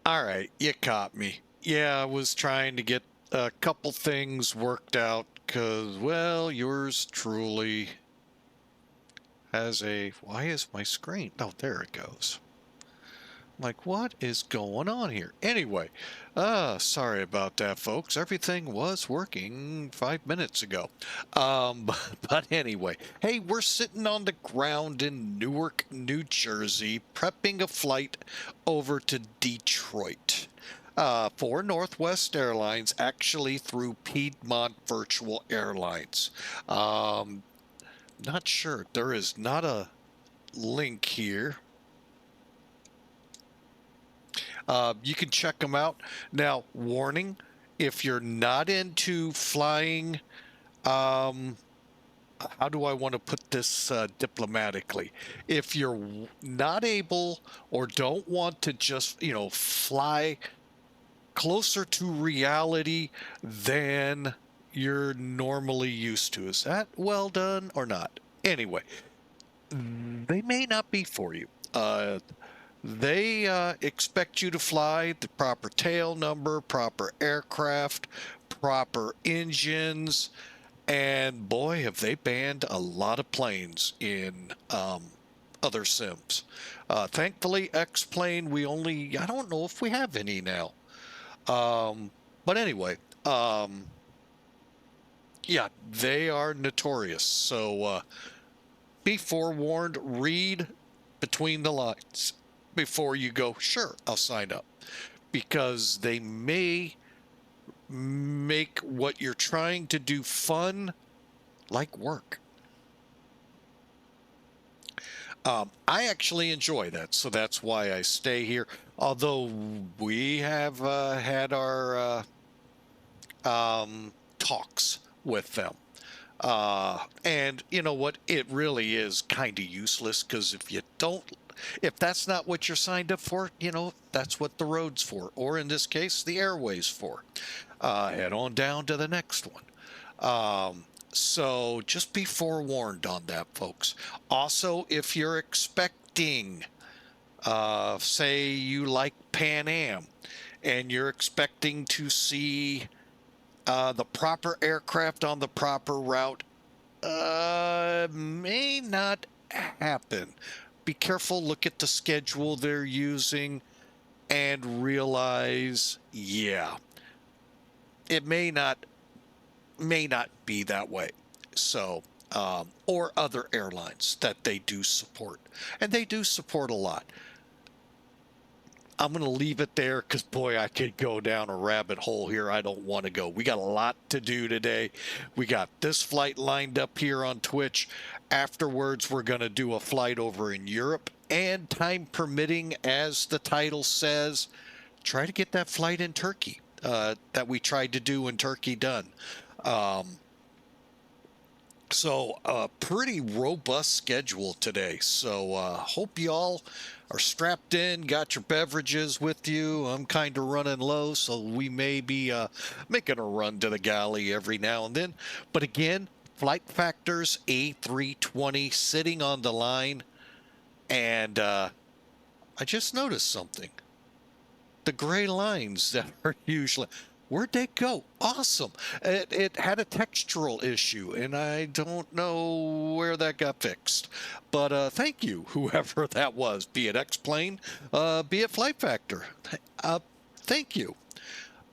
All right, you caught me. Yeah, I was trying to get a couple things worked out because, well, yours truly has a. Why is my screen? Oh, there it goes. Like, what is going on here? Anyway, sorry about that, folks. Everything was working 5 minutes ago. But anyway, hey, we're sitting on the ground in Newark, New Jersey, prepping a flight over to Detroit. For Northwest Airlines, actually through Piedmont Virtual Airlines. Not sure. There is not a link here. You can check them out. Now, warning, if you're not into flying, um, how do I want to put this diplomatically? If you're not able or don't want to just, fly closer to reality than you're normally used to, is that well done or not? Anyway, they may not be for you. They expect you to fly the proper tail number, proper aircraft, proper engines, and boy, have they banned a lot of planes in other sims. Thankfully, X-Plane, I don't know if we have any now. But anyway, yeah, they are notorious. So be forewarned, read between the lines before you go, sure, I'll sign up. Because they may make what you're trying to do fun like work. I actually enjoy that, so that's why I stay here. Although we have had our talks with them. And you know what? It really is kind of useless because if that's not what you're signed up for, that's what the road's for, or in this case, the airways for. Head on down to the next one. So just be forewarned on that, folks. Also, if you're expecting, say you like Pan Am, and you're expecting to see the proper aircraft on the proper route, may not happen. Be careful, look at the schedule they're using, and realize, yeah, it may not be that way. So, or other airlines that they do support, and they do support a lot. I'm going to leave it there because, boy, I could go down a rabbit hole here. I don't want to go. We got a lot to do today. We got this flight lined up here on Twitch. Afterwards, we're going to do a flight over in Europe. And time permitting, as the title says, try to get that flight in Turkey that we tried to do in Turkey done. So a pretty robust schedule today. So hope you all are strapped in, got your beverages with you. I'm kind of running low, so we may be making a run to the galley every now and then. But again, Flight Factors A320 sitting on the line. And I just noticed something. The gray lines that are usually... Where'd they go? Awesome. It had a textural issue, and I don't know where that got fixed. But thank you, whoever that was, be it X-Plane, be it Flight Factor. Thank you.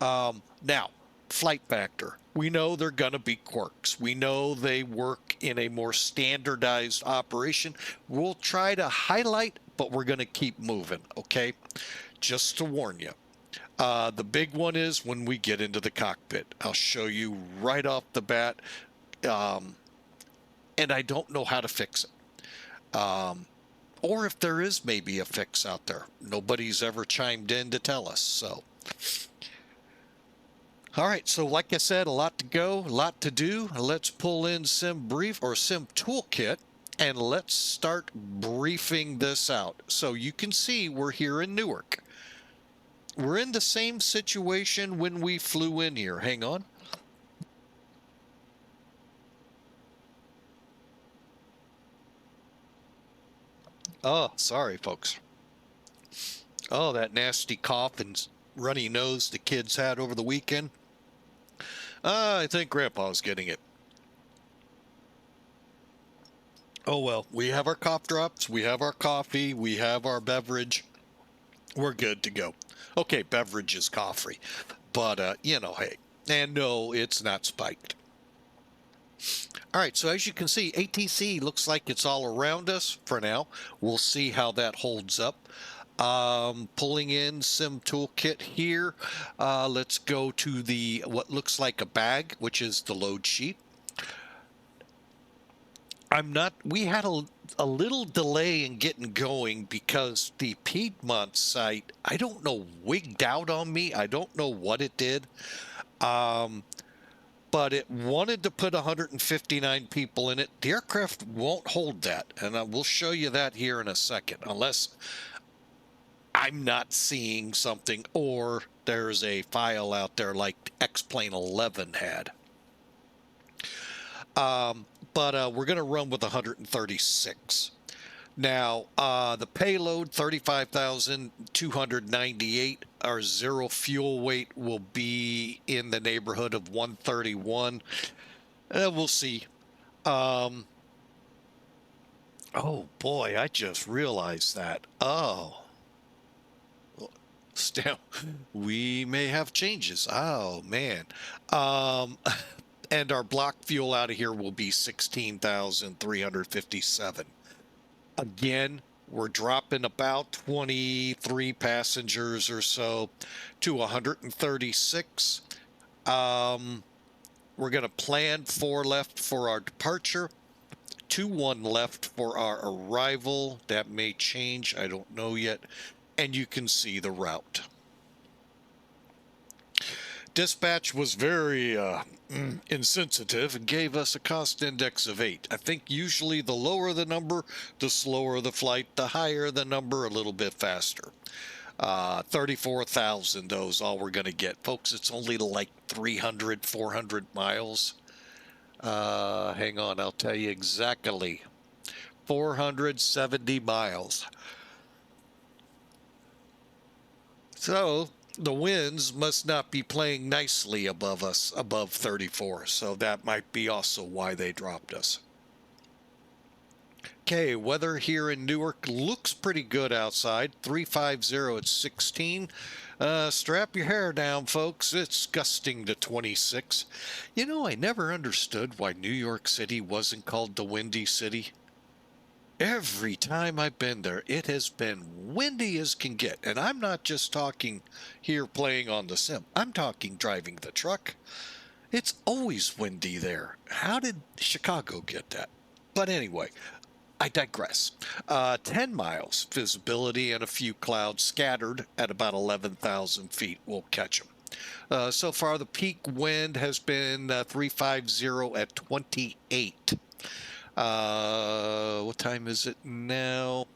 Now, Flight Factor. We know they're going to be quirks. We know they work in a more standardized operation. We'll try to highlight, but we're going to keep moving, okay? Just to warn you. The big one is when we get into the cockpit. I'll show you right off the bat, and I don't know how to fix it. Or if there is maybe a fix out there. Nobody's ever chimed in to tell us. So, all right. So like I said, a lot to go, a lot to do. Let's pull in Sim Brief or Sim Toolkit, and let's start briefing this out. So you can see we're here in Newark. We're in the same situation when we flew in here. Hang on. Oh, sorry, folks. Oh, that nasty cough and runny nose the kids had over the weekend. I think Grandpa's getting it. Oh, well, we have our cough drops, we have our coffee, we have our beverage. We're good to go. Okay, beverage is coffee, but, hey. And no, it's not spiked. All right, so as you can see, ATC looks like it's all around us for now. We'll see how that holds up. Pulling in Sim Toolkit here. Let's go to the what looks like a bag, which is the load sheet. We had a little delay in getting going because the Piedmont site, I don't know, wigged out on me. I don't know what it did. But it wanted to put 159 people in it. The aircraft won't hold that, and I will show you that here in a second, unless I'm not seeing something or there's a file out there like X-Plane 11 had. But we're going to run with 136. Now, the payload, 35,298. Our zero fuel weight will be in the neighborhood of 131. We'll see. Oh, boy, I just realized that. Oh. Still, we may have changes. Oh, man. And our block fuel out of here will be 16,357. Again, we're dropping about 23 passengers or so to 136. We're going to plan 4 left for our departure, 1 left for our arrival. That may change. I don't know yet. And you can see the route. Dispatch was very insensitive and gave us a cost index of 8. I think usually the lower the number, the slower the flight, the higher the number, a little bit faster. 34,000, though, is all we're going to get. Folks, it's only like 300, 400 miles. Hang on, I'll tell you exactly. 470 miles. So the winds must not be playing nicely above us, above 34. So that might be also why they dropped us. Okay, weather here in Newark looks pretty good outside. 350 at 16. Strap your hair down, folks. It's gusting to 26. You know, I never understood why New York City wasn't called the Windy City. Every time I've been there, it has been windy as can get. And I'm not just talking here playing on the sim. I'm talking driving the truck. It's always windy there. How did Chicago get that? But anyway, I digress. 10 miles visibility and a few clouds scattered at about 11,000 feet. We'll catch them. So far, the peak wind has been 350 at 28. What time is it now?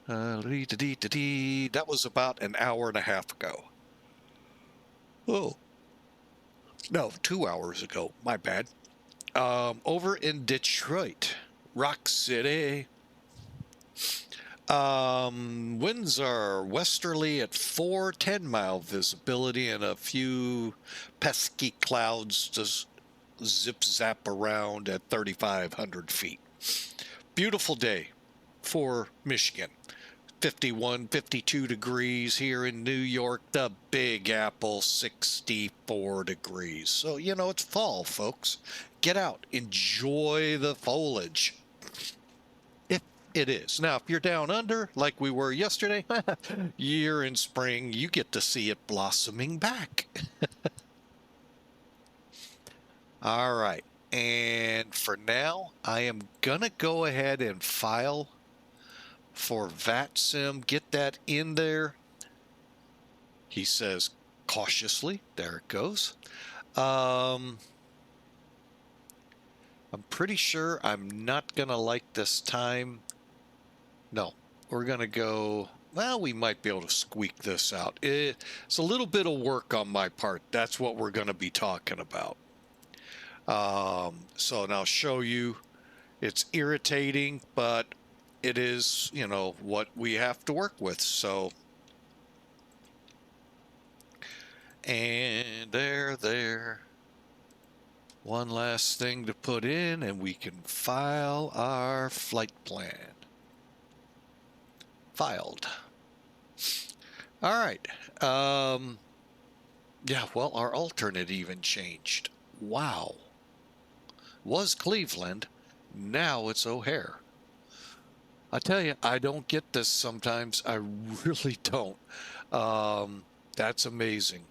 That was about an hour and a half ago. Oh, no, 2 hours ago. My bad. Over in Detroit, Rock City. Winds are westerly at 4, 10-mile visibility, and a few pesky clouds just zip zap around at 3,500 feet. Beautiful day for Michigan. 51, 52 degrees here in New York. The Big Apple, 64 degrees. So, you know, it's fall, folks. Get out. Enjoy the foliage. If it is. Now, if you're down under, like we were yesterday, you're in spring. You get to see it blossoming back. All right. And for now, I am going to go ahead and file for VATSIM. Get that in there. He says cautiously. There it goes. I'm pretty sure I'm not going to like this time. No, we're going to go. Well, we might be able to squeak this out. It's a little bit of work on my part. That's what we're going to be talking about. So now I'll show you. It's irritating, but it is, you know, what we have to work with. So, and there. One last thing to put in, and we can file our flight plan. Filed. All right. Yeah, well, our alternate even changed. Wow. Was Cleveland. Now it's O'Hare. I tell you, I don't get this sometimes. I really don't. That's amazing.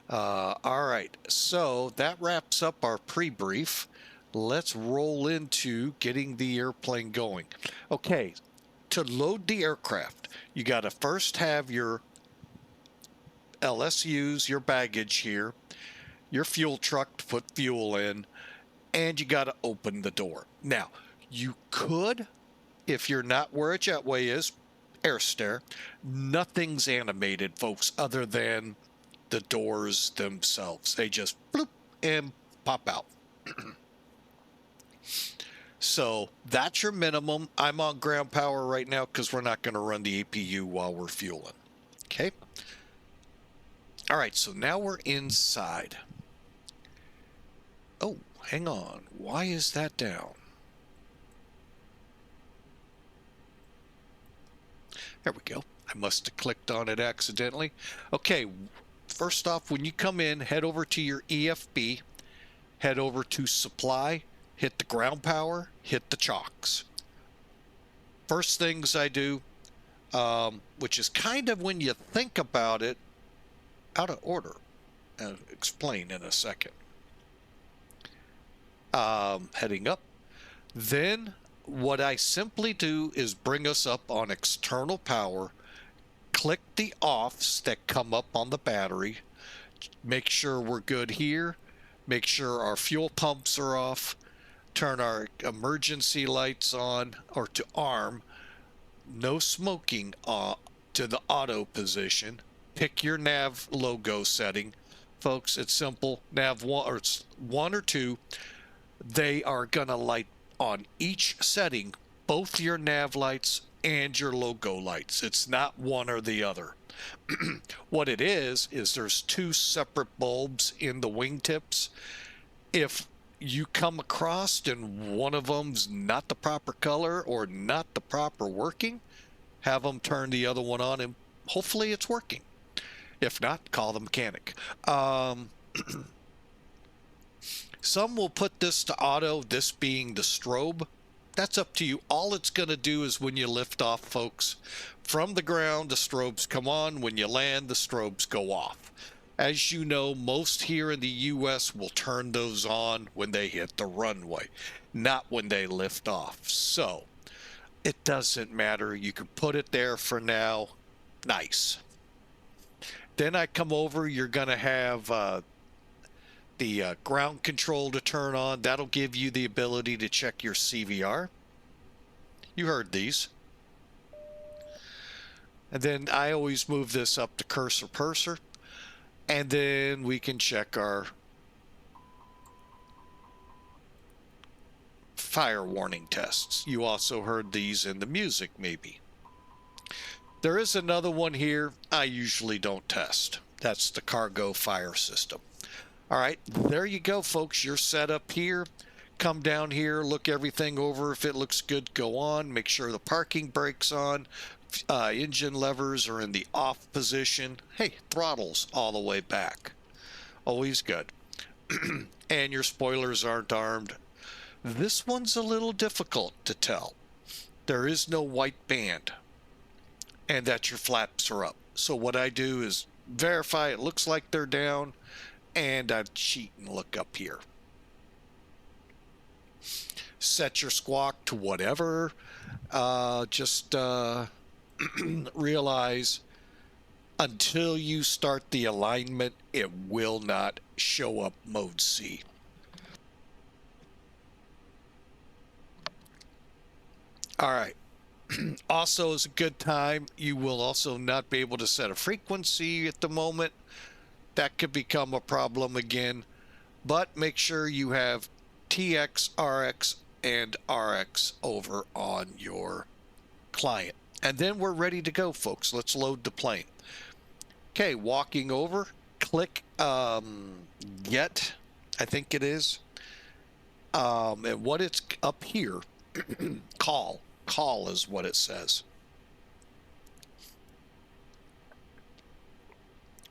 All right, so that wraps up our pre-brief. Let's roll into getting the airplane going. Okay, to load the aircraft, you got to first have your LSUs, your baggage here, your fuel truck to put fuel in, and you got to open the door. Now, you could, if you're not where a jetway is, air stair. Nothing's animated, folks, other than the doors themselves. They just bloop and pop out. So that's your minimum. I'm on ground power right now because we're not going to run the APU while we're fueling. Okay. All right, so now we're inside. Oh, hang on. Why is that down? There we go. I must have clicked on it accidentally. Okay, first off, when you come in, head over to your EFB, head over to supply, hit the ground power, hit the chocks. First things I do, which is kind of, when you think about it, out of order. I'll explain in a second. Heading up. Then what I simply do is bring us up on external power, click the offs that come up on the battery, make sure we're good here, make sure our fuel pumps are off, turn our emergency lights on or to arm, no smoking to the auto position, pick your nav logo setting. Folks, it's simple. Nav 1 or it's 1 or 2. They are going to light on each setting, both your nav lights and your logo lights. It's not one or the other. What it is there's 2 separate bulbs in the wingtips. If you come across and one of them's not the proper color or not the proper working, have them turn the other one on and hopefully it's working. If not, call the mechanic. Some will put this to auto, this being the strobe. That's up to you. All it's going to do is when you lift off, folks, from the ground, the strobes come on. When you land, the strobes go off. As you know, most here in the U.S. will turn those on when they hit the runway, not when they lift off. So it doesn't matter. You can put it there for now. Nice. Then I come over. You're going to have the ground control to turn on. That'll give you the ability to check your CVR. You heard these. And then I always move this up to cursor. And then we can check our fire warning tests. You also heard these in the music, maybe. There is another one here I usually don't test. That's the cargo fire system. All right, there you go, folks. You're set up here. Come down here, look everything over. If it looks good, go on. Make sure the parking brake's on. Engine levers are in the off position. Hey, throttle's all the way back. Always good. And your spoilers aren't armed. This one's a little difficult to tell. There is no white band, and that your flaps are up. So what I do is verify it looks like they're down, and I'd cheat and look up here. Set your squawk to whatever. Just realize until you start the alignment, it will not show up mode C. All right. Also is a good time. You will also not be able to set a frequency at the moment. That could become a problem again, but make sure you have TX, RX, and RX over on your client. And then we're ready to go, folks. Let's load the plane. Okay, walking over, click get, I think it is. And what it's up here, call is what it says.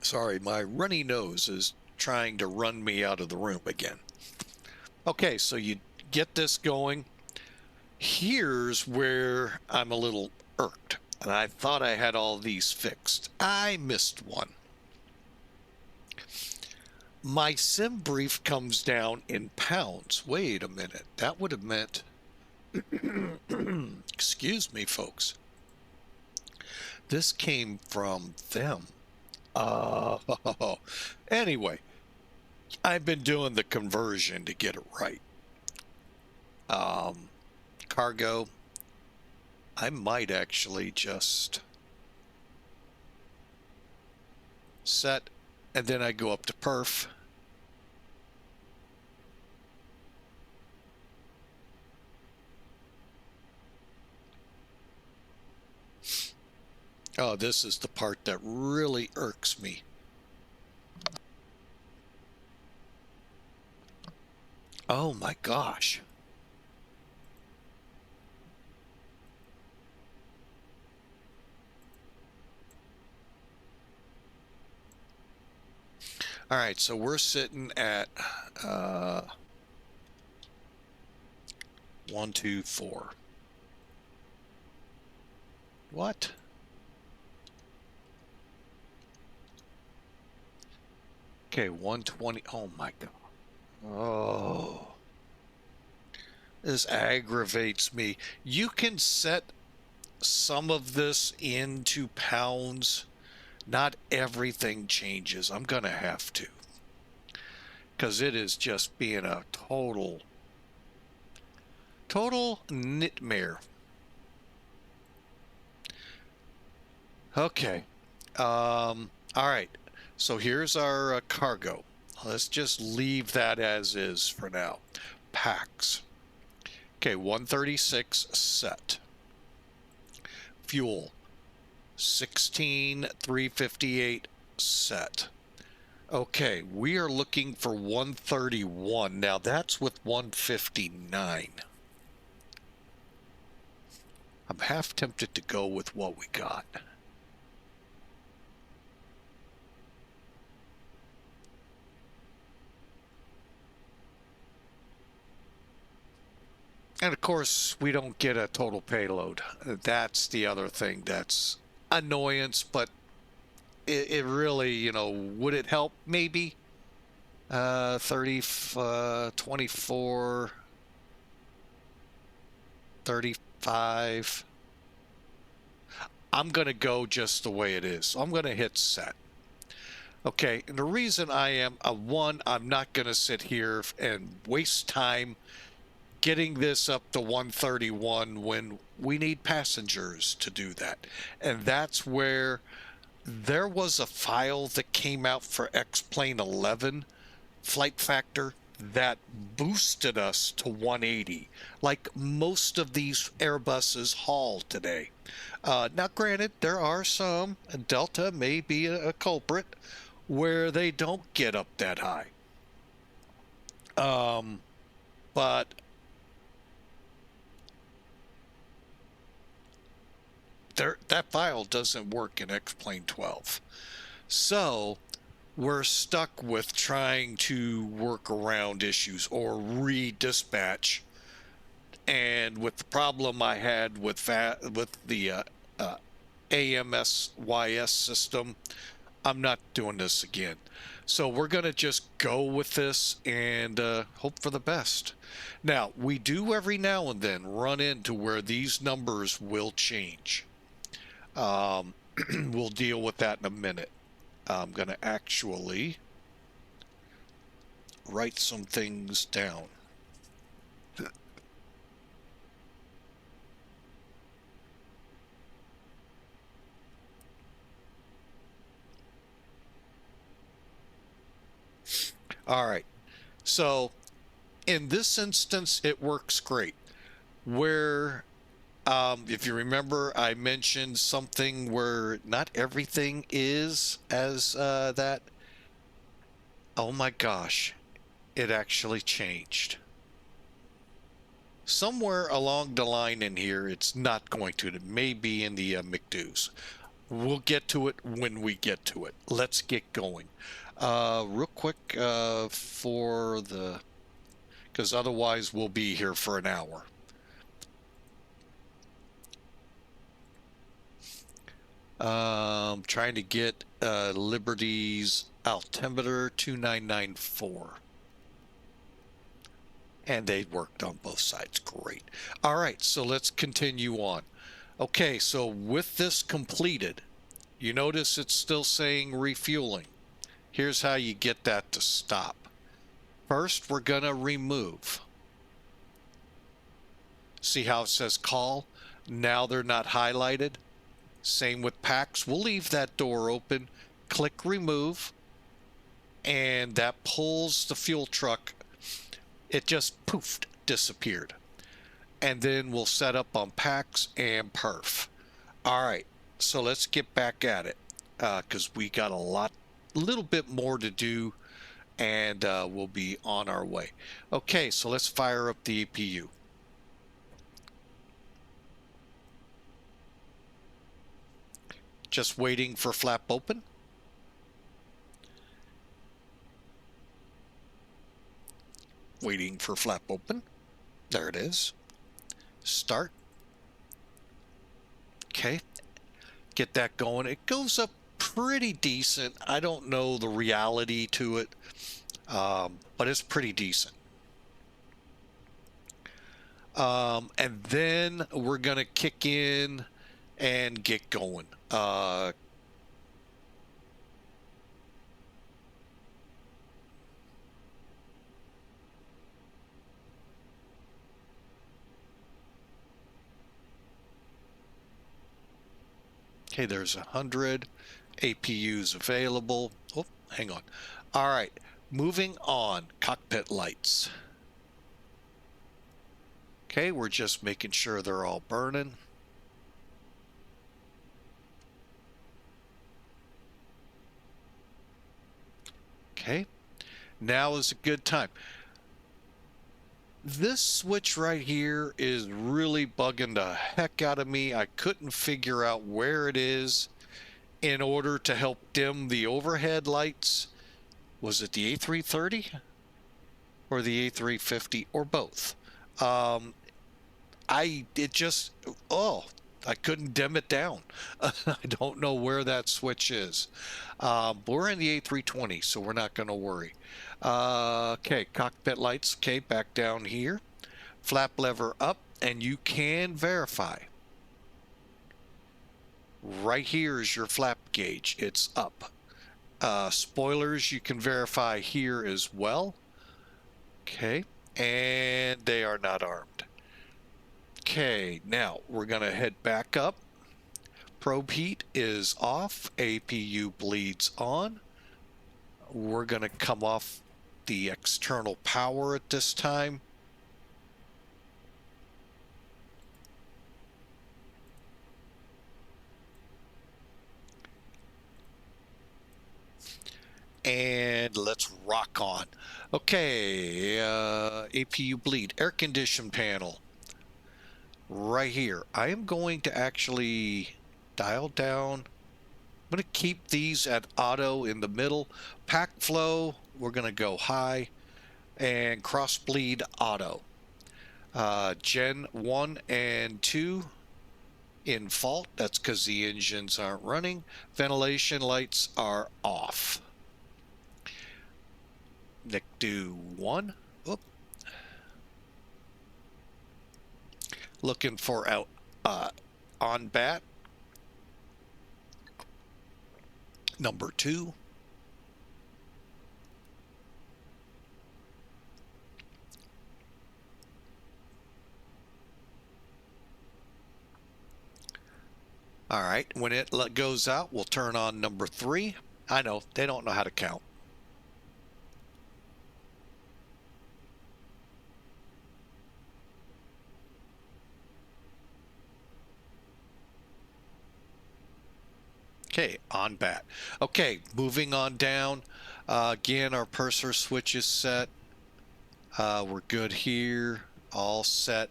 Sorry, my runny nose is trying to run me out of the room again. Okay, so you get this going. Here's where I'm a little irked, and I thought I had all these fixed. I missed one. My sim brief comes down in pounds. Wait a minute. That would have meant, excuse me, folks. This came from them. Anyway, I've been doing the conversion to get it right. Cargo, I might actually just set, and then I go up to perf. Oh, this is the part that really irks me. Oh my gosh. All right, so we're sitting at 1, 2, 4. What? Okay, 120. Oh my God. Oh. This aggravates me. You can set some of this into pounds. Not everything changes. I'm going to have to. Because it is just being a total nightmare. Okay. All right. So here's our cargo. Let's just leave that as is for now. Packs. Okay, 136 set. Fuel, 16,358 set. Okay, we are looking for 131. Now that's with 159. I'm half tempted to go with what we got. And of course, we don't get a total payload. That's the other thing that's annoyance, but it really, you know, would it help? Maybe 30, 24, 35. I'm going to go just the way it is. So I'm going to hit set. Okay, and the reason I am I'm not going to sit here and waste time getting this up to 131 when we need passengers to do that. And that's where there was a file that came out for X-Plane 11 flight factor that boosted us to 180, like most of these Airbuses haul today. Now, granted, there are some, and Delta may be a culprit, where they don't get up that high. But that file doesn't work in X-Plane 12. So we're stuck with trying to work around issues or redispatch. And with the problem I had with the AMSYS system, I'm not doing this again. So we're going to just go with this and hope for the best. Now, we do every now and then run into where these numbers will change. We'll deal with that in a minute. I'm going to actually write some things down. All right. So in this instance, it works great. Where If you remember, I mentioned something where not everything is as that. Oh my gosh, it actually changed. Somewhere along the line in here, it's not going to. It may be in the McDo's. We'll get to it when we get to it. Let's get going. Real quick for the, because otherwise we'll be here for an hour. Trying to get Liberty's altimeter 2994. And they worked on both sides. Great. All right, so let's continue on. Okay, so with this completed, you notice it's still saying refueling. Here's how you get that to stop. First, we're going to remove. See how it says call? Now they're not highlighted. Same with packs. We'll leave that door open. Click remove. And that pulls the fuel truck. It just poofed, disappeared. And then we'll set up on packs and perf. All right, so let's get back at it because we got a little bit more to do, and we'll be on our way. Okay, so let's fire up the APU. Just waiting for flap open. Waiting for flap open. There it is. Start. Okay, get that going. It goes up pretty decent. I don't know the reality to it, but it's pretty decent. And then we're going to kick in and get going. Okay, there's 100 APUs available. Oh, hang on. All right, moving on. Cockpit lights. Okay, we're just making sure they're all burning. Okay, now is a good time. This switch right here is really bugging the heck out of me. I couldn't figure out where it is in order to help dim the overhead lights. Was it the A330 or the A350 or both? I couldn't dim it down. I don't know where that switch is. We're in the A320, so we're not going to worry. Okay, cockpit lights. Okay, back down here. Flap lever up, and you can verify. Right here is your flap gauge. It's up. Spoilers, you can verify here as well. Okay, and they are not armed. Okay, now we're going to head back up. Probe heat is off. APU bleeds on. We're going to come off the external power at this time. And let's rock on. Okay, APU bleed, air condition panel. Right here. I am going to actually dial down. I'm going to keep these at auto in the middle. Pack flow, we're going to go high. And cross bleed auto. Gen 1 and 2 in fault. That's because the engines aren't running. Ventilation lights are off. NICDO 1. Oop. Looking for out on bat. Number 2. All right, when it goes out, we'll turn on number 3. I know, they don't know how to count. Okay, on bat. Okay, moving on down. Again, our purser switch is set. We're good here. All set.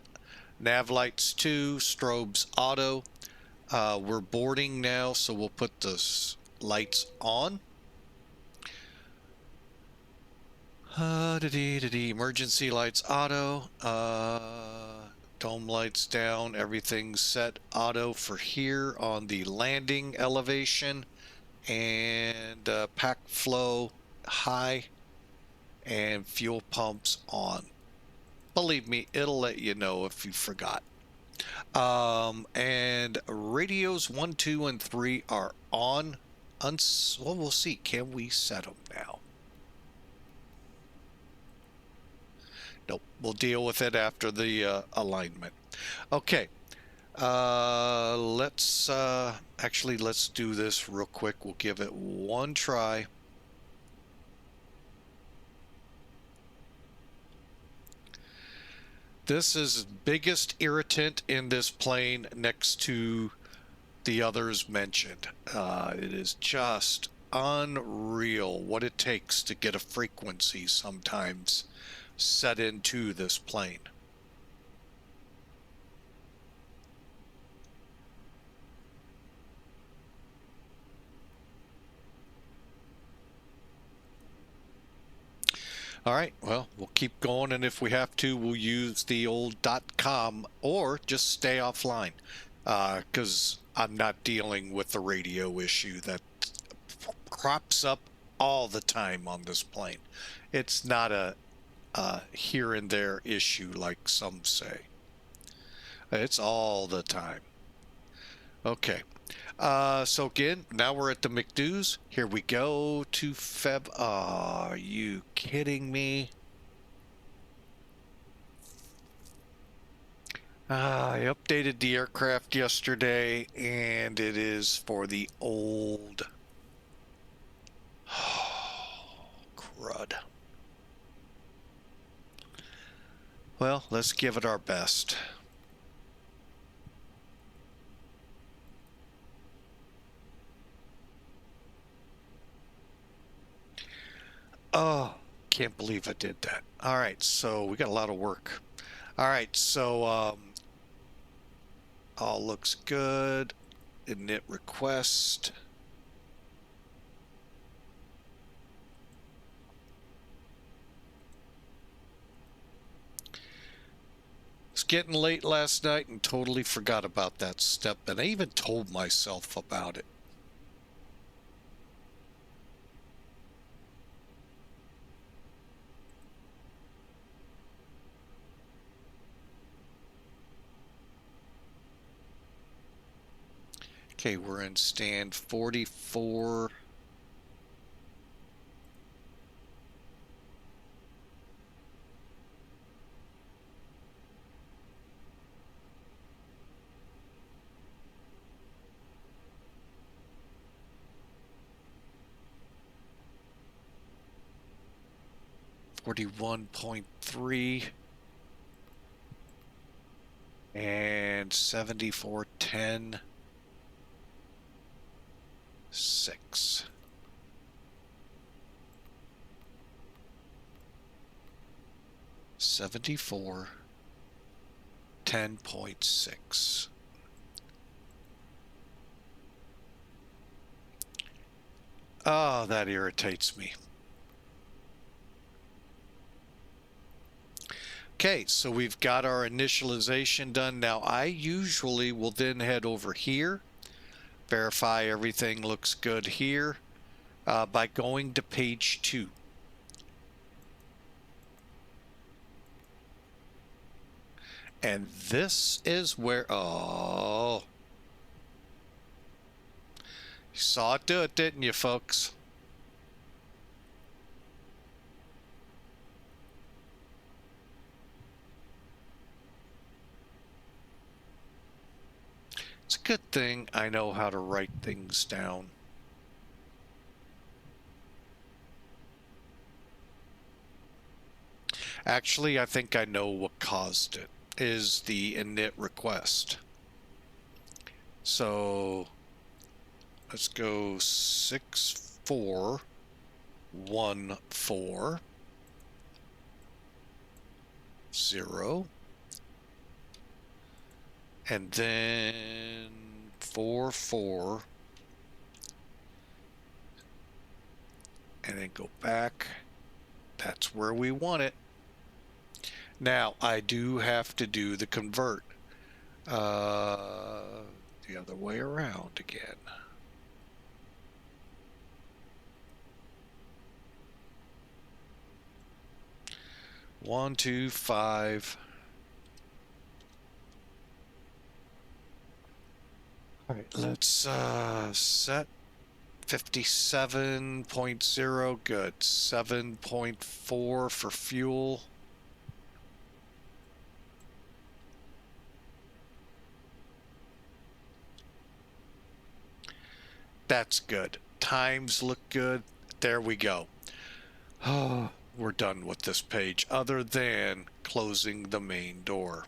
Nav lights 2, strobes auto. We're boarding now, so we'll put the lights on. Emergency lights auto. Dome lights down. Everything's set auto for here on the landing elevation. And pack flow high. And fuel pumps on. Believe me, it'll let you know if you forgot. And radios 1, 2, and 3 are on. Well, we'll see. Can we set them now? Nope. We'll deal with it after the alignment. Okay. Let's actually, let's do this real quick. We'll give it one try. This is biggest irritant in this plane next to the others mentioned. It is just unreal what it takes to get a frequency sometimes set into this plane. All right, well, we'll keep going, and if we have to, we'll use the old .com or just stay offline, because I'm not dealing with the radio issue that crops up all the time on this plane. It's not a here and there issue like some say. It's all the time. Okay. So again, now we're at the McDo's. Here we go to Feb. Oh, are you kidding me? I updated the aircraft yesterday, and it is for the old. Crud. Well, let's give it our best. Oh, can't believe I did that. All right, so we got a lot of work. All right, so all looks good. Init request. It's getting late last night and totally forgot about that step, and I even told myself about it. Okay, we're in stand 44. .3 and 74.10 6. $74 10.6. Oh, that irritates me. Okay, so we've got our initialization done. Now I usually will then head over here, verify everything looks good here by going to page 2. And this is where, oh, you saw it do it, didn't you, folks? It's a good thing I know how to write things down. Actually, I think I know what caused it. Is the init request. So Let's go 6414 and then 44 and then go back. That's where we want it. Now I do have to do the convert the other way around again. One, two, five. All right, let's set 57.0. Good. 7.4 for fuel. That's good. Times look good. There we go. Oh, we're done with this page other than closing the main door.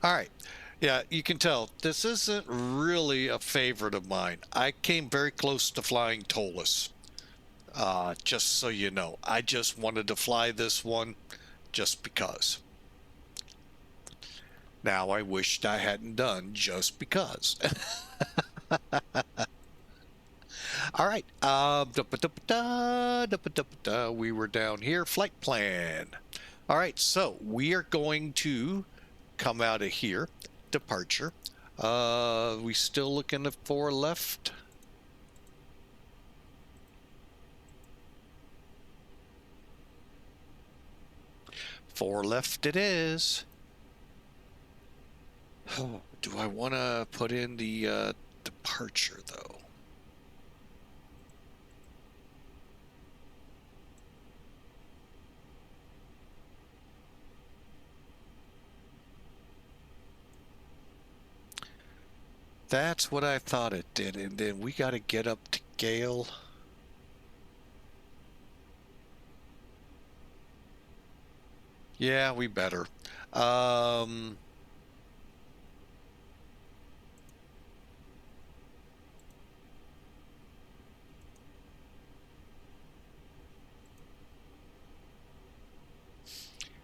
All right. Yeah, you can tell this isn't really a favorite of mine. I came very close to flying tolless. Just so you know, I just wanted to fly this one just because. Now I wished I hadn't done just because. All right. We were down here. Flight plan. All right. So we are going to come out of here. Departure. We still looking at 4 left. Four left it is. Oh, do I want to put in the departure though? That's what I thought it did. And then we got to get up to GAYEL. Yeah, we better.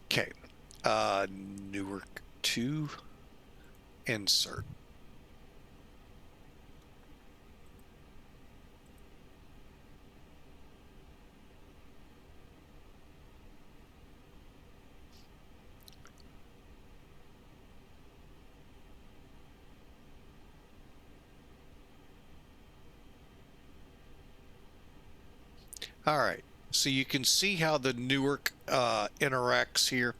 Okay. Newark 2. Insert. All right, so you can see how the Newark interacts here.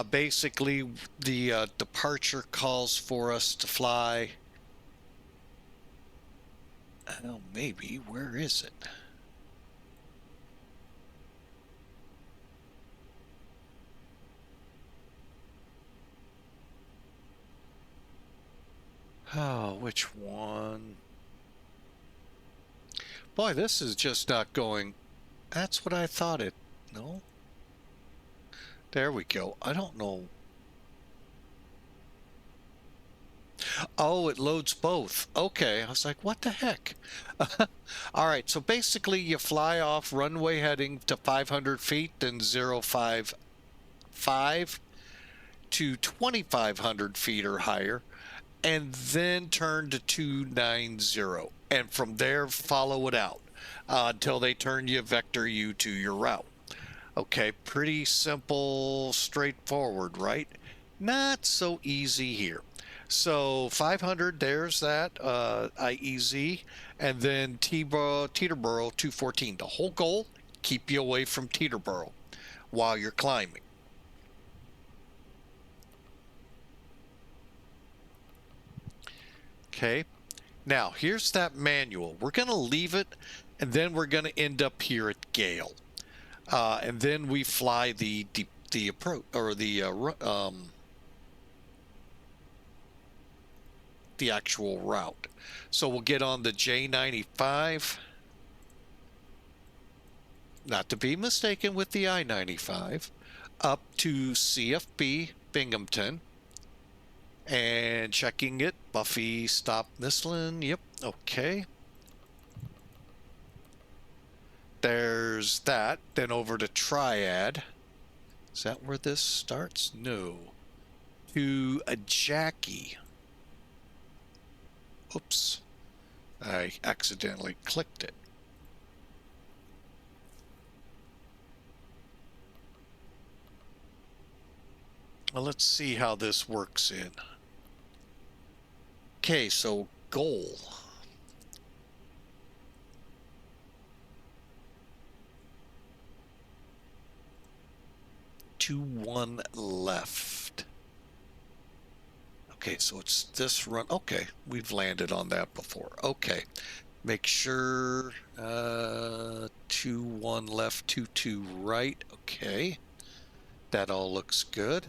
Basically, the departure calls for us to fly. Oh, maybe. Where is it? Oh, which one? Boy, this is just not going. That's what I thought it. No? There we go. I don't know. Oh, it loads both. Okay. I was like, what the heck? All right. So basically, you fly off runway heading to 500 feet, then 055 to 2,500 feet or higher, and then turn to 290. And from there, follow it out until they turn you, vector you to your route. Okay, pretty simple, straightforward, right? Not so easy here. So 500, there's that IEZ, and then Teterboro 214. The whole goal, keep you away from Teterboro while you're climbing. Okay, now here's that manual. We're going to leave it, and then we're going to end up here at GAYEL. And then we fly the approach or the actual route. So we'll get on the J95, not to be mistaken with the I-95, up to CFB Binghamton. And checking it. Buffy, stop Michelin. Yep. Okay. There's that. Then over to Triad. Is that where this starts? No. To a JACCI. Oops. I accidentally clicked it. Well, let's see how this works in. Okay, so goal. To one left. Okay, so it's this run. Okay, we've landed on that before. Okay, make sure 2-1 left, 2-2 right. Okay, that all looks good.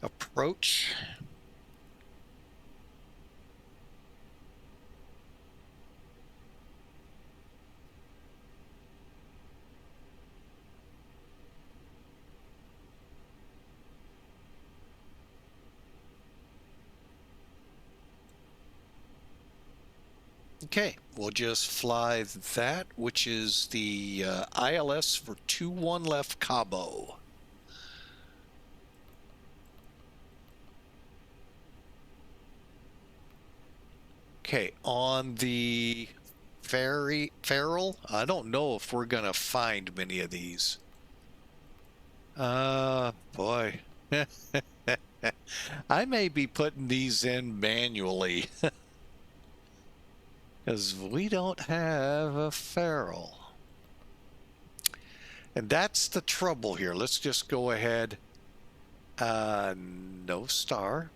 Approach. Okay, we'll just fly that, which is the ILS for 2-1 left Cabo. Okay, on the Feral, I don't know if we're gonna find many of these. Boy. I may be putting these in manually because we don't have a Feral. And that's the trouble here. Let's just go ahead. No star.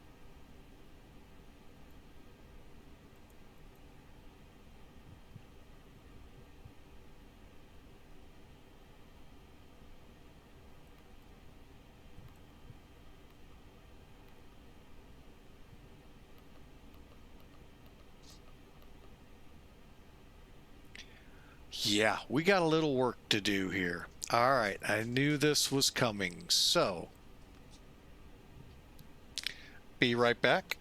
Yeah, we got a little work to do here. All right, I knew this was coming. So, be right back.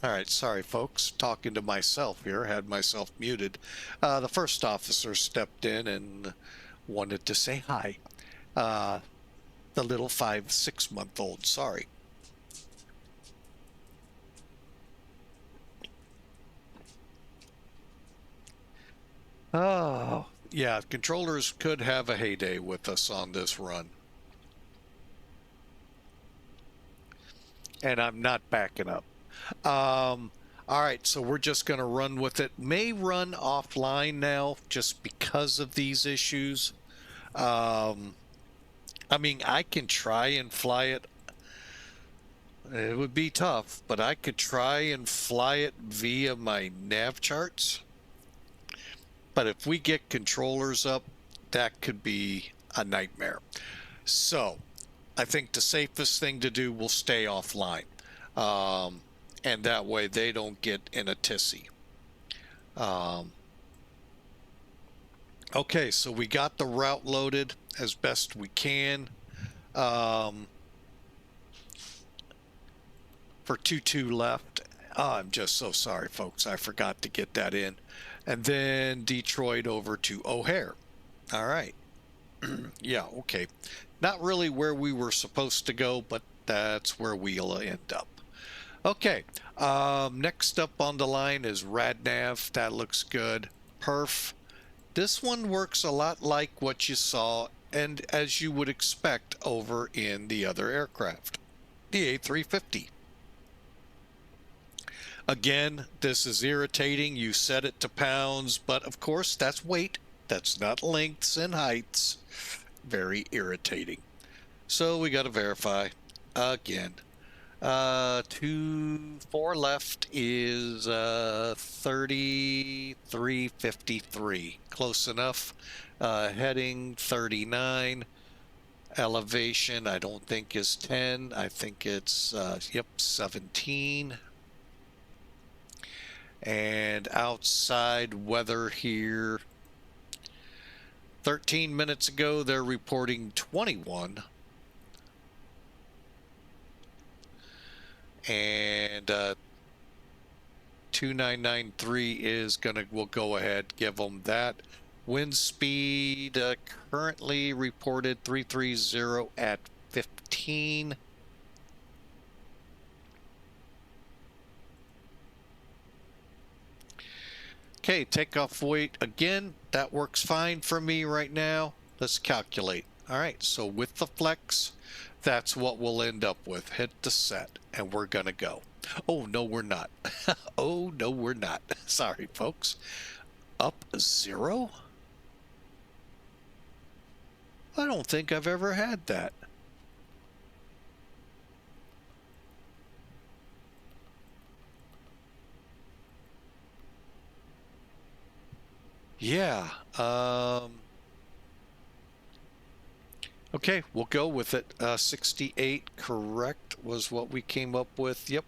All right, sorry folks, talking to myself here, had myself muted. The first officer stepped in and wanted to say hi. The little 5-6 month old, sorry. Oh, yeah, controllers could have a heyday with us on this run. And I'm not backing up. All right, so we're just going to run with it. May run offline now just because of these issues. I mean, I can try and fly it. It would be tough, but I could try and fly it via my nav charts. But if we get controllers up, that could be a nightmare. So I think the safest thing to do will stay offline. And that way they don't get in a tizzy. Okay, so we got the route loaded as best we can. For 22 left. Oh, I'm just so sorry, folks. I forgot to get that in. And then Detroit over to O'Hare. All right. Yeah, okay. Not really where we were supposed to go, but that's where we'll end up. Okay. Next up on the line is RadNav. That looks good. Perf. This one works a lot like what you saw and as you would expect over in the other aircraft, the A350. Again, this is irritating. You set it to pounds, but of course that's weight. That's not lengths and heights. Very irritating. So we got to verify again. 4 left is 3353. Close enough. Heading 39. Elevation I don't think is 10. I think it's 17. And outside weather here, 13 minutes ago they're reporting 21. And 2993 is we'll go ahead, give them that. Wind speed currently reported 330 at 15. Okay, takeoff weight again. That works fine for me right now. Let's calculate. All right, so with the flex, that's what we'll end up with. Hit the set, and we're gonna go. Oh, no, we're not. Oh, no, we're not. Sorry, folks. Up 0? I don't think I've ever had that. Yeah. Okay, we'll go with it. 68 correct was what we came up with. Yep.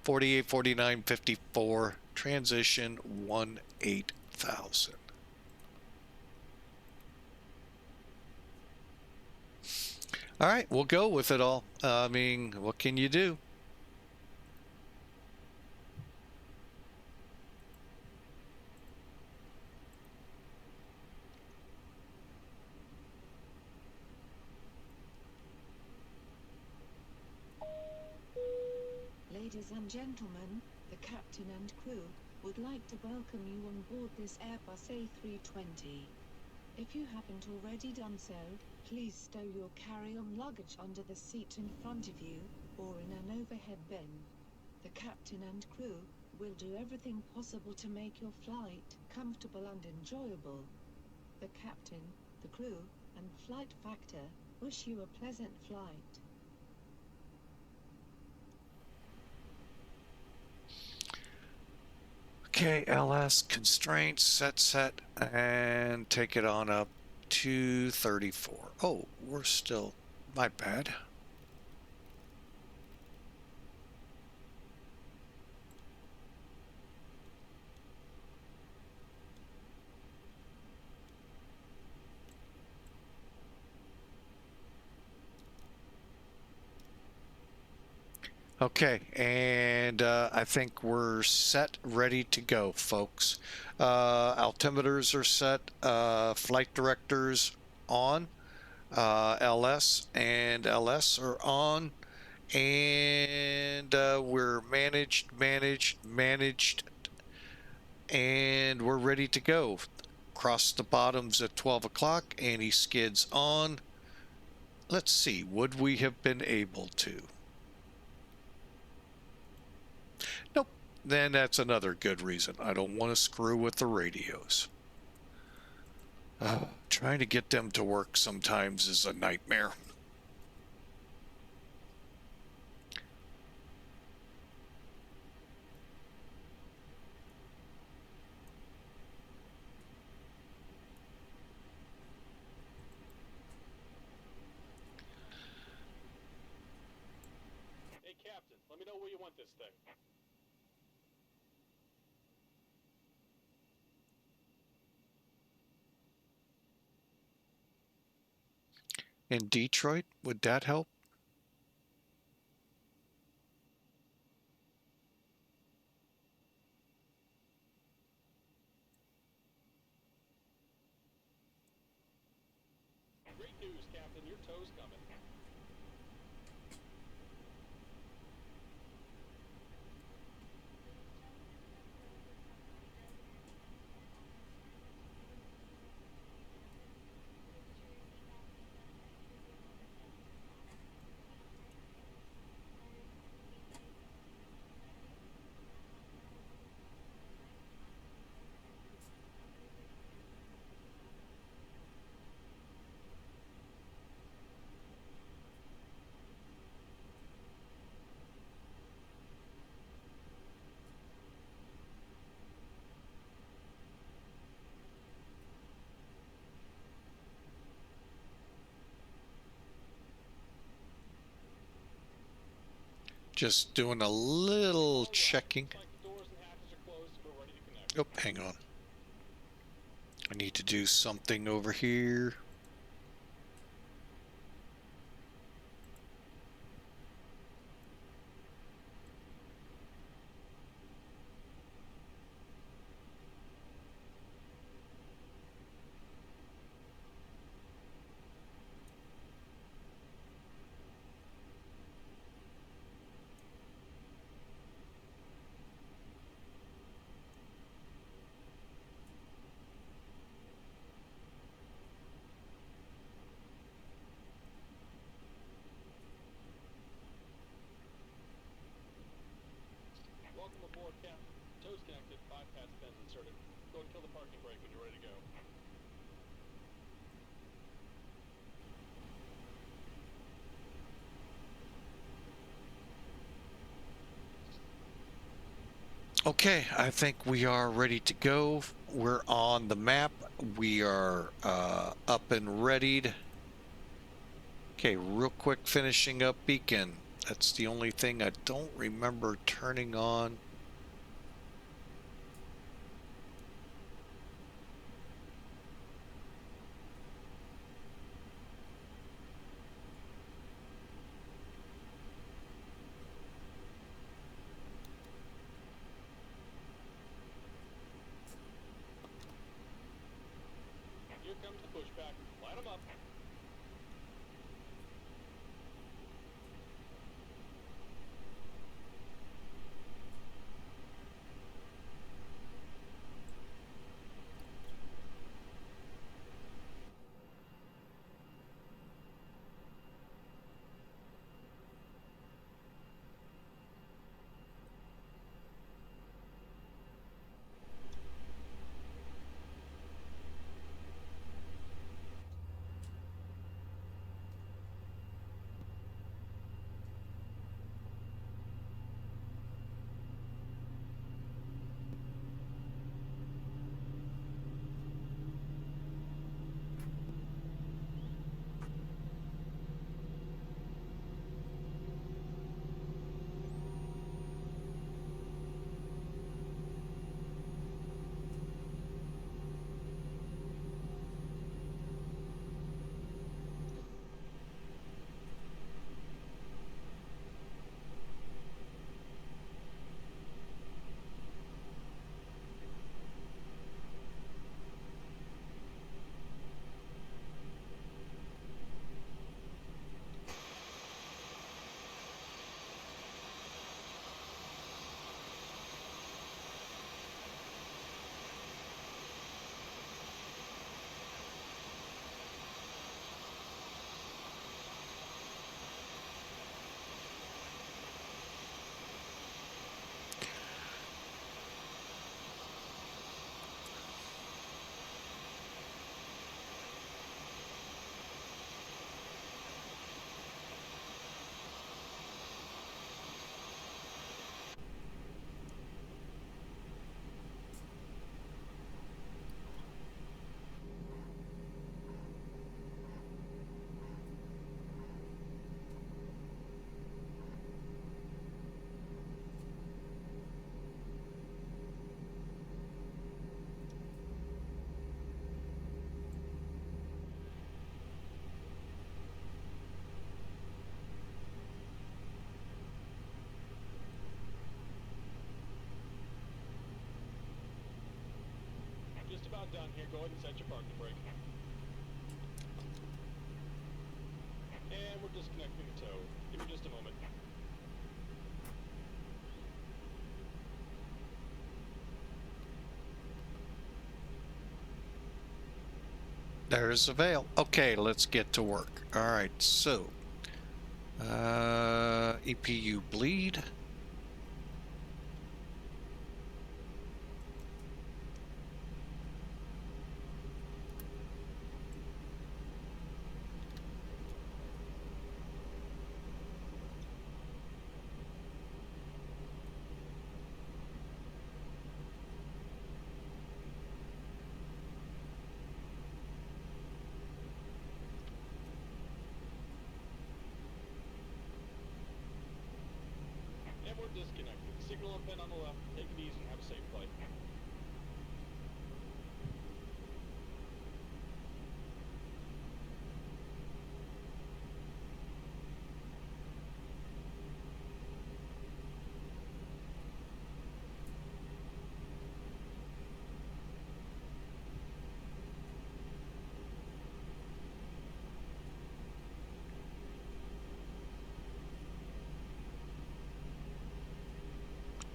48, 49, 54. Transition 18,000. All right, we'll go with it all. I mean, what can you do? Ladies and gentlemen, the captain and crew would like to welcome you on board this Airbus A320. If you haven't already done so, please stow your carry-on luggage under the seat in front of you, or in an overhead bin. The captain and crew will do everything possible to make your flight comfortable and enjoyable. The captain, the crew, and flight factor wish you a pleasant flight. Okay, LS constraints, set, and take it on up to 34. Oh, we're still, my bad. Okay, and I think we're set, ready to go, folks. Altimeters are set, flight directors on, LS and LS are on, and we're managed, and we're ready to go. Cross the bottoms at 12 o'clock, anti-skids on. Let's see, would we have been able to? Nope. Then that's another good reason. I don't want to screw with the radios. Trying to get them to work sometimes is a nightmare. Hey, Captain, let me know where you want this thing. In Detroit, would that help? Great news, Captain. Your tow's coming. Just doing a little checking. Looks like the doors and hatches are closed and we're ready to connect. Oh, hang on. I need to do something over here. Welcome aboard, Captain. Tow's connected, bypass pins inserted. Go and kill the parking brake when you're ready to go. Okay, I think we are ready to go. We're on the map. We are up and readied. Okay, real quick, finishing up beacon. That's the only thing I don't remember turning on. Here comes the pushback. Light 'em up. about done here. Go ahead and set your parking brake. And we're disconnecting the tow. Give me just a moment. There's the veil. Okay, let's get to work. All right, so EPU bleed. And we're disconnected. Signal and pin on the left. Take it easy and have a safe flight.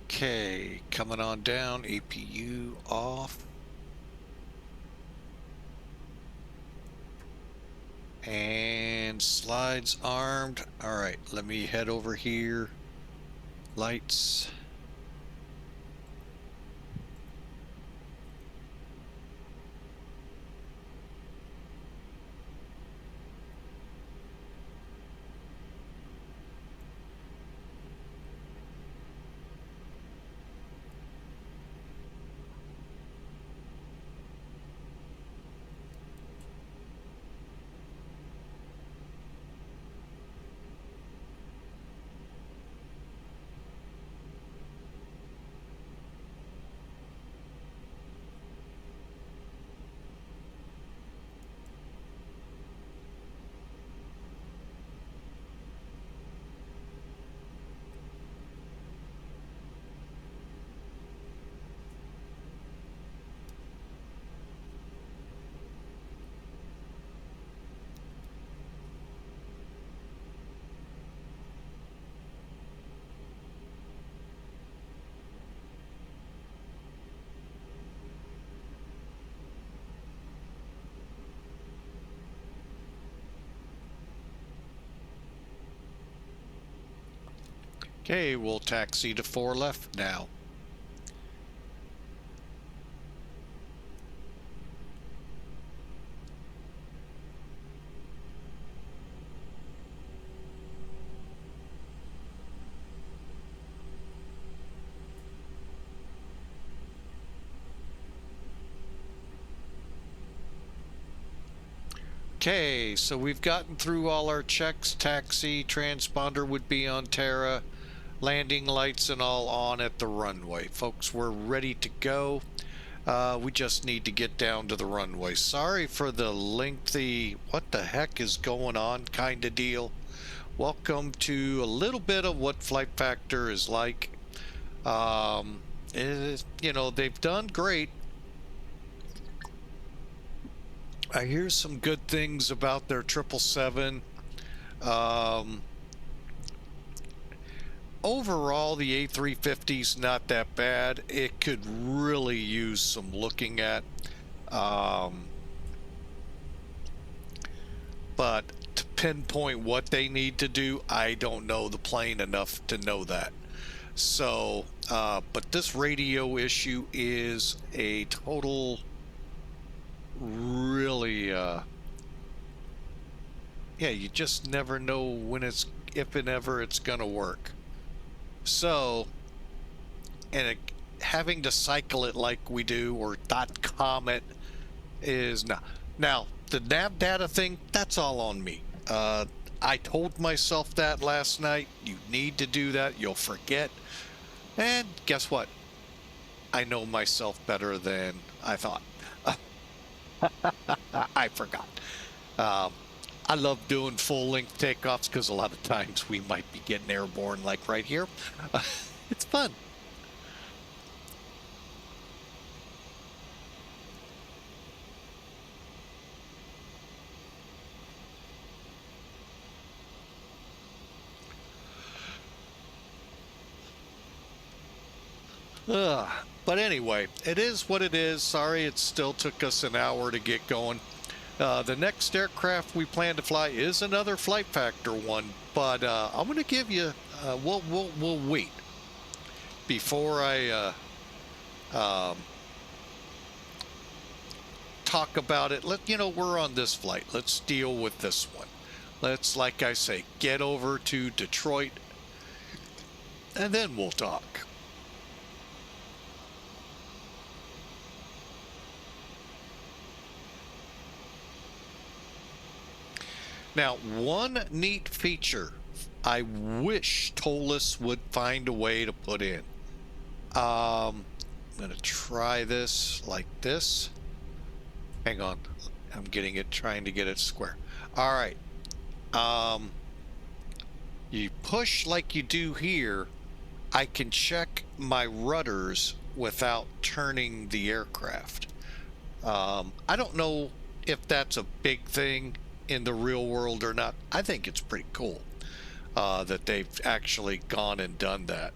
Okay, coming on down, APU off. And slides armed. All right, let me head over here. Lights. Okay, we'll taxi to 4 left now. Okay, so we've gotten through all our checks. Taxi, transponder would be on Terra. Landing lights and all on at the runway. Folks, we're ready to go. We just need to get down to the runway. Sorry for the lengthy, what the heck is going on kind of deal. Welcome to a little bit of what Flight Factor is like. You know, they've done great. I hear some good things about their 777. Overall, the A350's not that bad. It could really use some looking at. But to pinpoint what they need to do, I don't know the plane enough to know that. So, but this radio issue is a total, really, yeah, you just never know when it's, if and ever it's gonna work. So, and having to cycle it like we do, or .com it, is not. Now, the nav data thing, that's all on me. I told myself that last night. You need to do that. You'll forget. And guess what? I know myself better than I thought. I forgot. I love doing full-length takeoffs because a lot of times we might be getting airborne, like right here. It's fun. But anyway, it is what it is. Sorry it still took us an hour to get going. The next aircraft we plan to fly is another Flight Factor one, but I'm going to give you. We'll wait before I talk about it. We're on this flight. Let's deal with this one. Let's, like I say, get over to Detroit, and then we'll talk. Now, one neat feature I wish Tollus would find a way to put in. I'm going to try this like this. Hang on. I'm trying to get it square. All right. You push like you do here. I can check my rudders without turning the aircraft. I don't know if that's a big thing in the real world or not. I think it's pretty cool that they've actually gone and done that.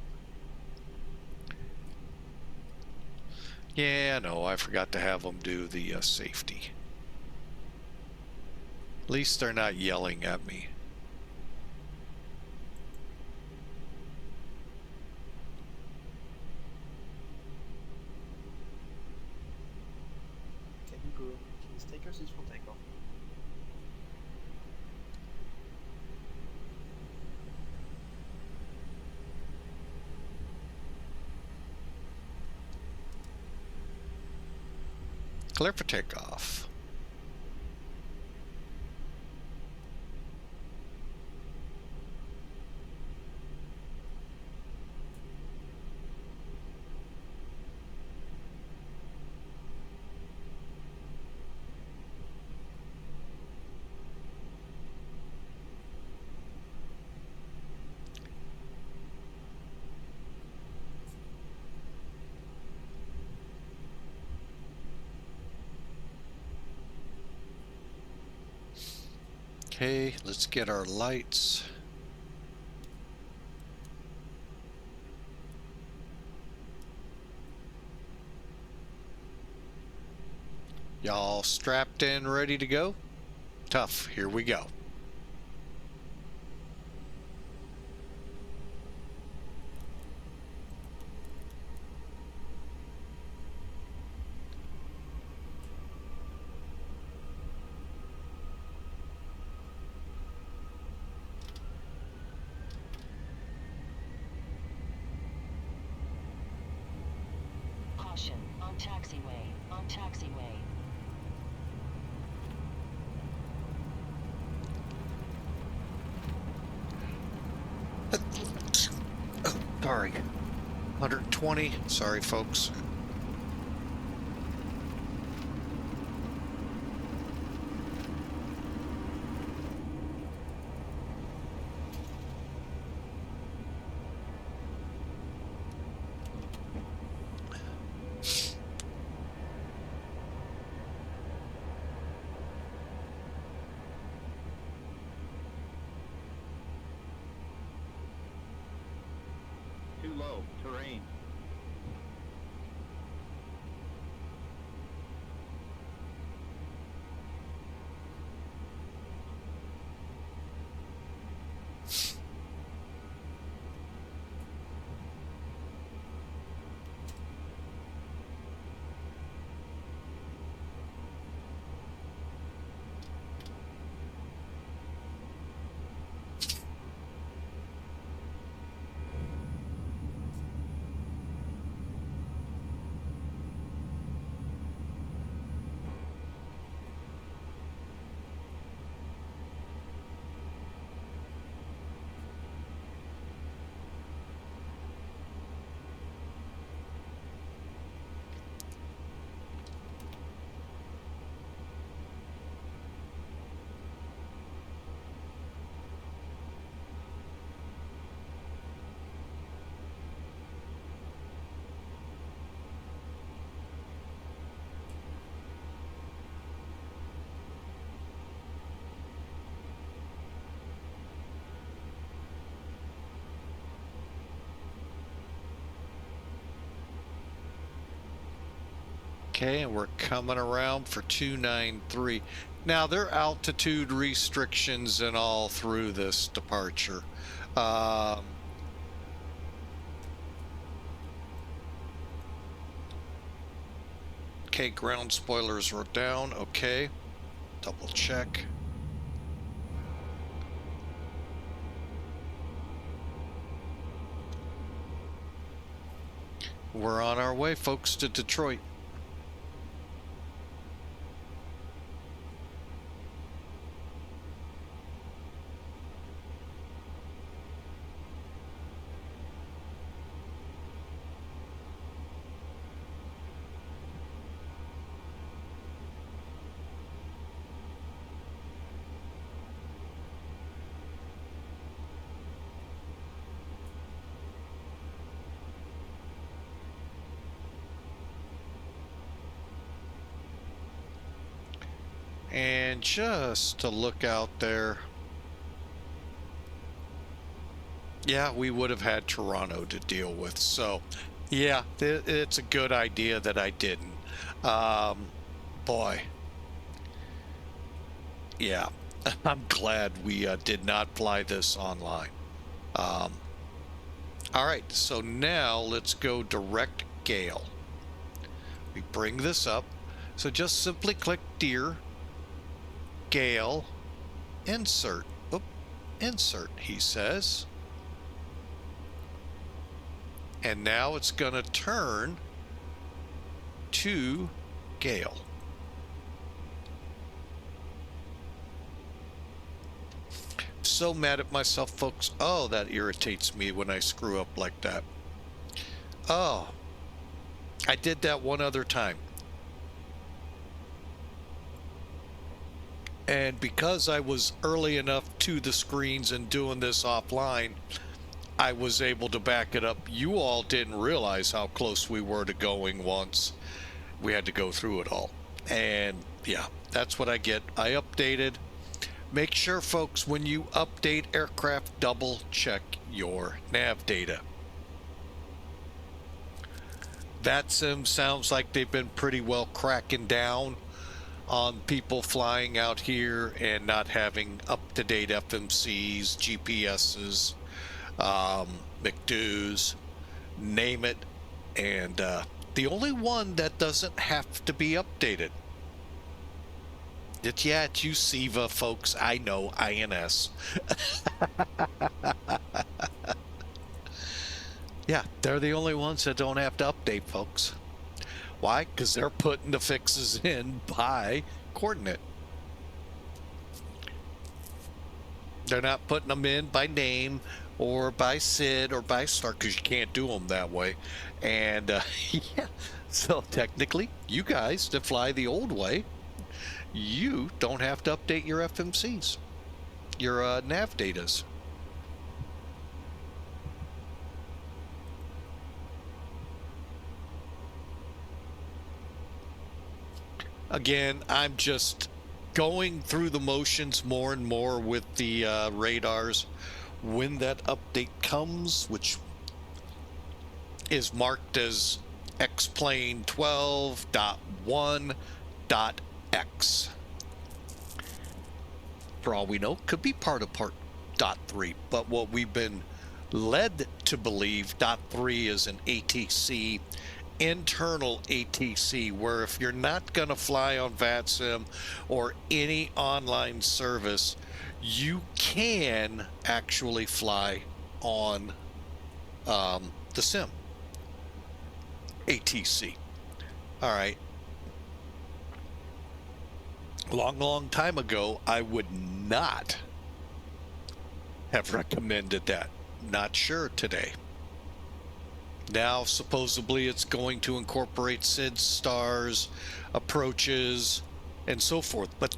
Yeah, no, I forgot to have them do the safety. At least they're not yelling at me. Cabin crew, please take your seats for takeoff. Clear for takeoff. Okay, let's get our lights. Y'all strapped in, ready to go? Tough, here we go. Caution, on taxiway, on taxiway. Sorry. 120. Sorry, folks. Too low, terrain. Okay, and we're coming around for 293. Now, there are altitude restrictions and all through this departure. Okay, ground spoilers are down. Okay, double check. We're on our way, folks, to Detroit. And just to look out there, yeah, we would have had Toronto to deal with. So, yeah, it's a good idea that I didn't. Boy, yeah, I'm glad we did not fly this online. All right, so now let's go direct GAYEL. We bring this up. So just simply click Dear, GAYEL, insert. Oop, insert, he says. And now it's going to turn to GAYEL. So mad at myself, folks. Oh, that irritates me when I screw up like that. Oh, I did that one other time. And because I was early enough to the screens and doing this offline, I was able to back it up. You all didn't realize how close we were to going once. We had to go through it all. And yeah, that's what I get. I updated. Make sure, folks, when you update aircraft, double check your nav data. VATSIM sounds like they've been pretty well cracking down on people flying out here and not having up-to-date FMCs, GPSs, McDo's, name it. And the only one that doesn't have to be updated, it's you SIVA, folks. I know, INS. Yeah, they're the only ones that don't have to update, folks. Why? Because they're putting the fixes in by coordinate. They're not putting them in by name or by SID or by star, because you can't do them that way. And yeah, so technically, you guys that fly the old way, you don't have to update your FMCs, your nav datas. Again, I'm just going through the motions more and more with the radars. When that update comes, which is marked as XP12.1.X. For all we know, could be part of part .3, but what we've been led to believe, .3 is an ATC, internal ATC, where if you're not going to fly on VATSIM or any online service, you can actually fly on the SIM ATC. All right. Long time ago, I would not have recommended that. Not sure today. Now, supposedly, it's going to incorporate SID stars, approaches, and so forth. But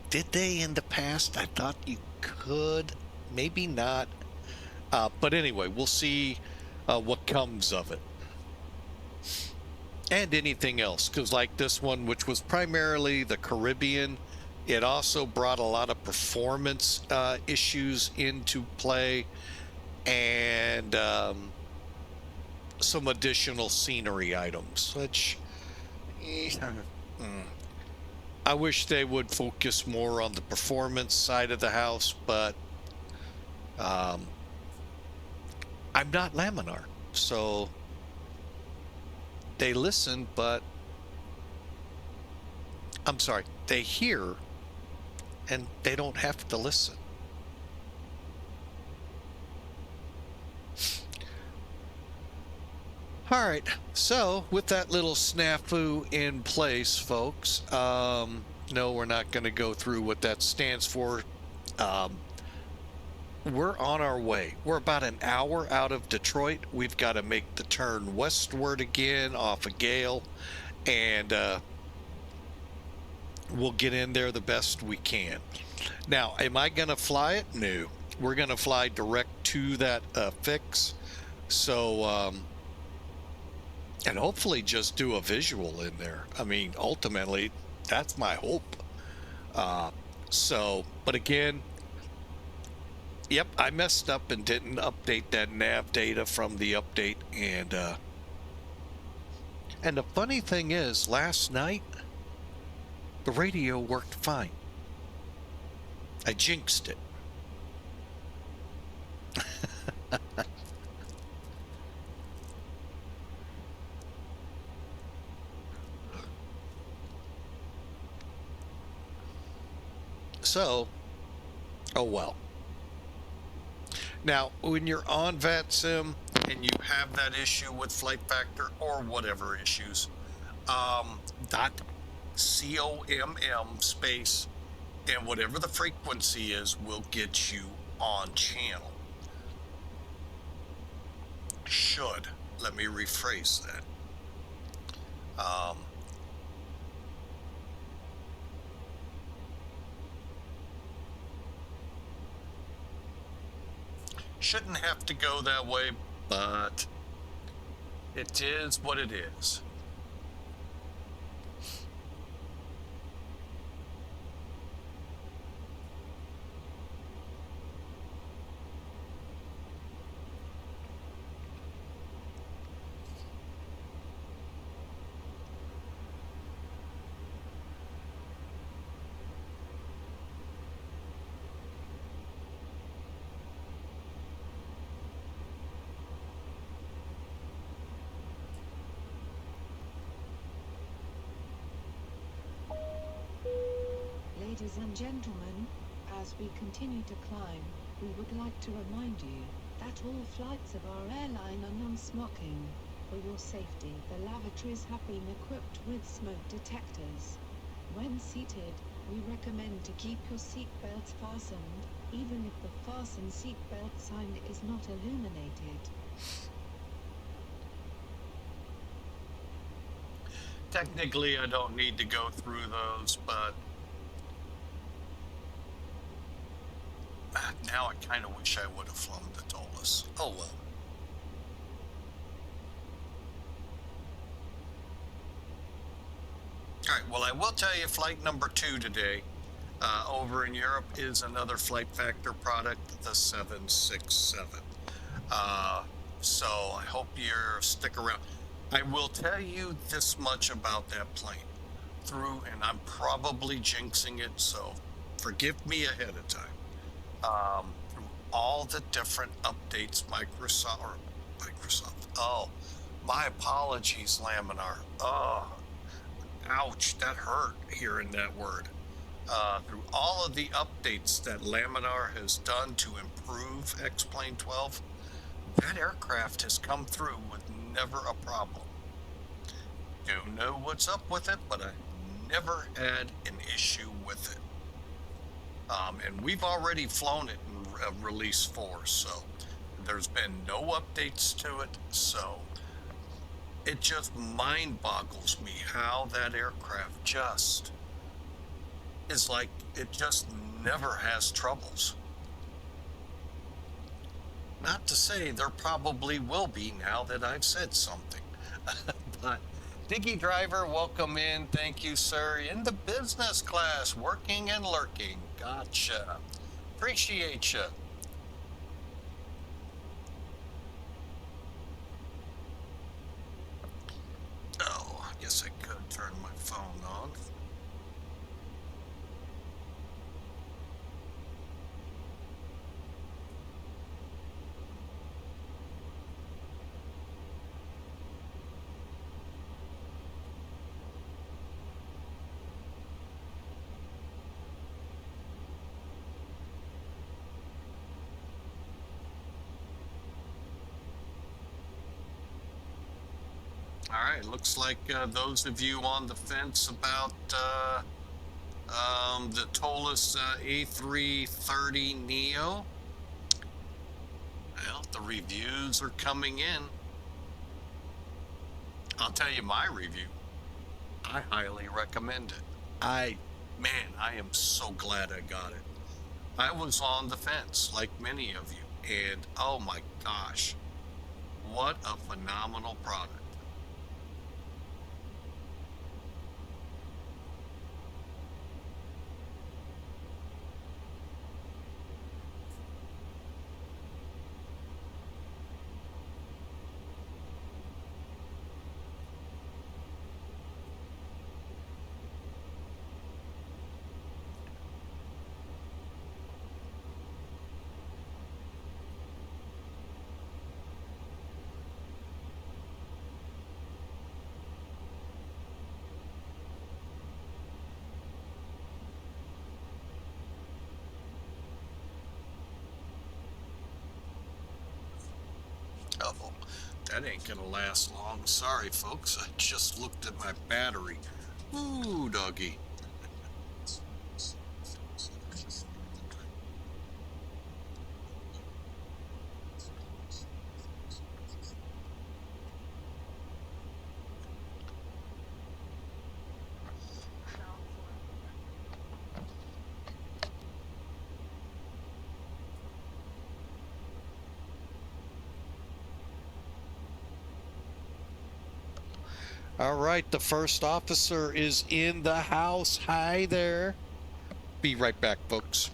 did they in the past? I thought you could. Maybe not. But anyway, we'll see what comes of it. And anything else. Because like this one, which was primarily the Caribbean, it also brought a lot of performance issues into play. And some additional scenery items, which I wish they would focus more on the performance side of the house, but um, I'm not Laminar, so they listen, but I'm sorry, they hear and they don't have to listen. All right, so with that little snafu in place, folks, no, we're not going to go through what that stands for. Um, we're on our way. We're about an hour out of Detroit. We've got to make the turn westward again off of GAYEL, and we'll get in there the best we can. Now, am I going to fly it? No. We're going to fly direct to that fix. So, and hopefully just do a visual in there. I mean, ultimately, that's my hope. But again, yep, I messed up and didn't update that nav data from the update. And the funny thing is, last night, the radio worked fine. I jinxed it. So, oh well. Now, when you're on VATSIM and you have that issue with flight factor or whatever issues, dot COMM space and whatever the frequency is will get you on channel. Should. Let me rephrase that. Shouldn't have to go that way, but it is what it is. Ladies and gentlemen, as we continue to climb, we would like to remind you that all flights of our airline are non-smoking. For your safety, the lavatories have been equipped with smoke detectors. When seated, we recommend to keep your seatbelts fastened, even if the fasten seatbelt sign is not illuminated. Technically, I don't need to go through those, but now I kind of wish I would have flown the Dulles. Oh well. All right, well, I will tell you flight number 2 today over in Europe is another flight factor product, the 767. So I hope you stick around. I will tell you this much about that plane and I'm probably jinxing it, so forgive me ahead of time. Through all the different updates Microsoft, oh, my apologies, Laminar. Oh, ouch, that hurt hearing that word. Through all of the updates that Laminar has done to improve X-Plane 12, that aircraft has come through with never a problem. Don't know what's up with it, but I never had an issue with it. And we've already flown it in release 4, so there's been no updates to it. So it just mind boggles me how that aircraft just is like, it just never has troubles. Not to say there probably will be now that I've said something. But Diggy Driver, welcome in. Thank you, sir. In the business class, working and lurking. Gotcha. Appreciate you. Oh, I guess I could turn my phone on. All right, looks like those of you on the fence about the Tolus A330 Neo, well, the reviews are coming in. I'll tell you my review. I highly recommend it. Man, I am so glad I got it. I was on the fence, like many of you, and oh my gosh, what a phenomenal product. Oh, that ain't gonna last long. Sorry, folks. I just looked at my battery. Ooh, doggy. All right, the first officer is in the house. Hi there. Be right back, folks.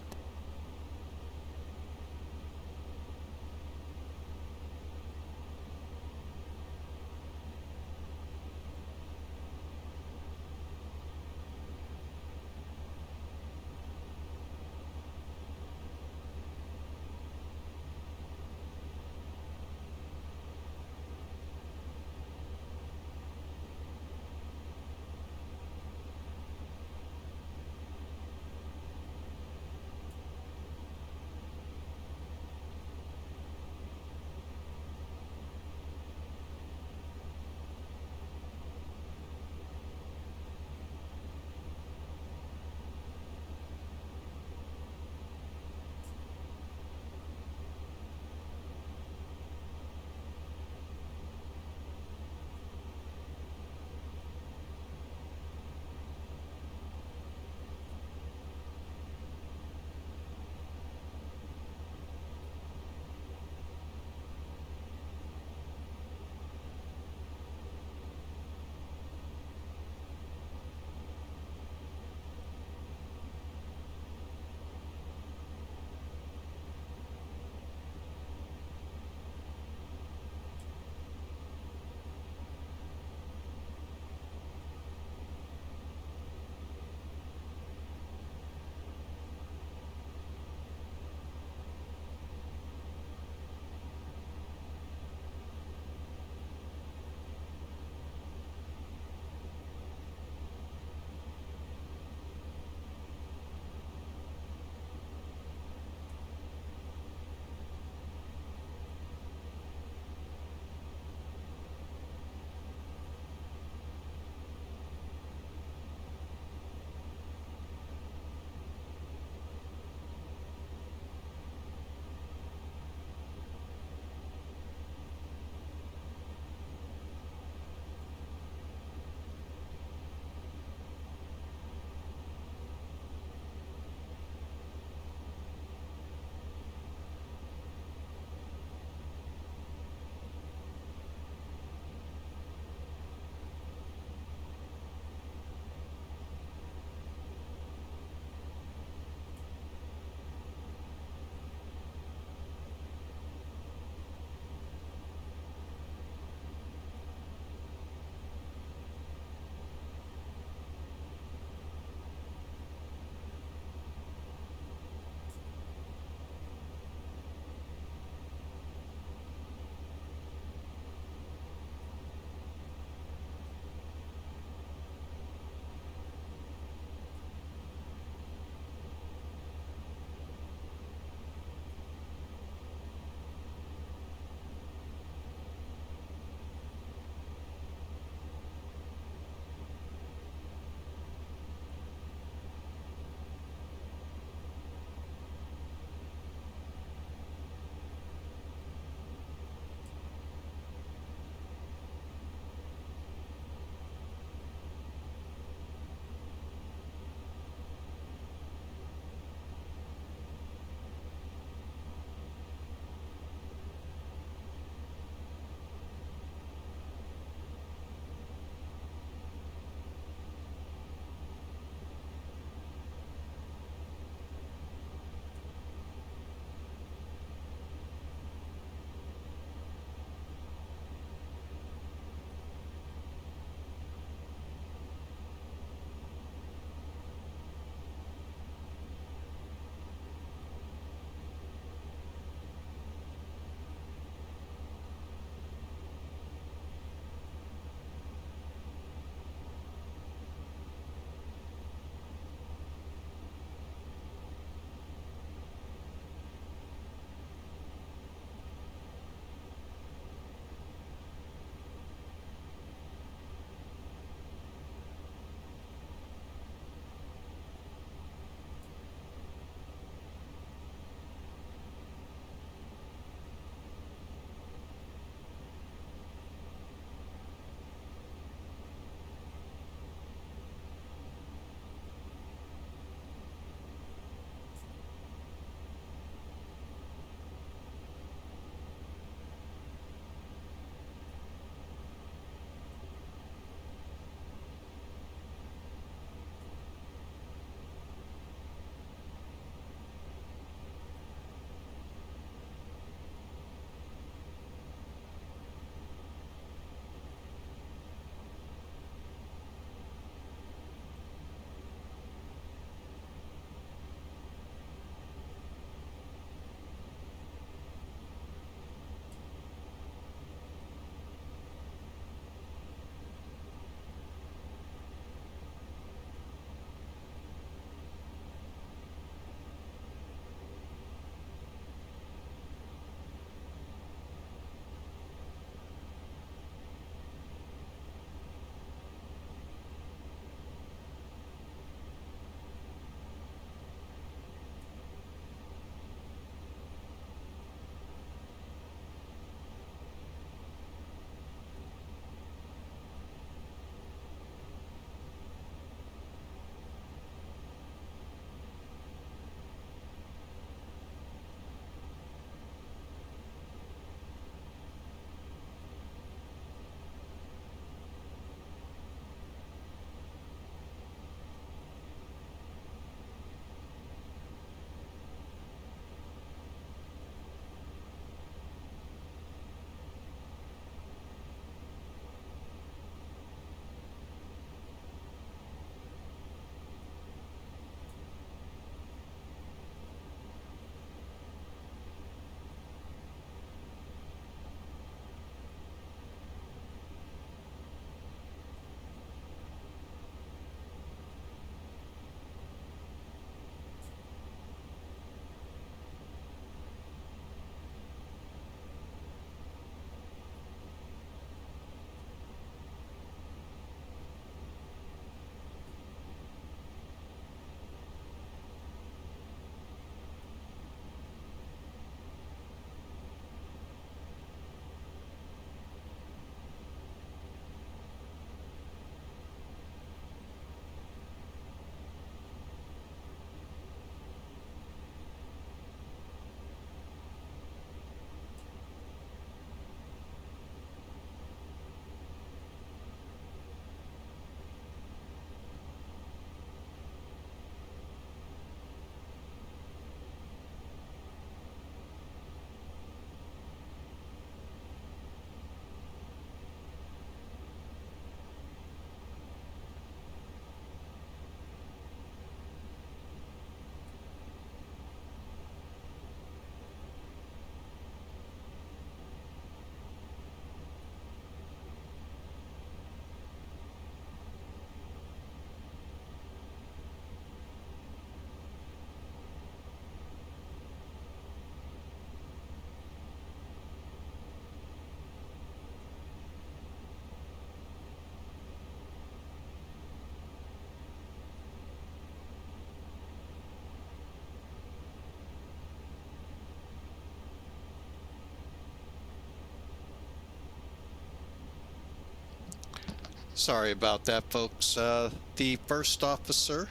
Sorry about that, folks. The first officer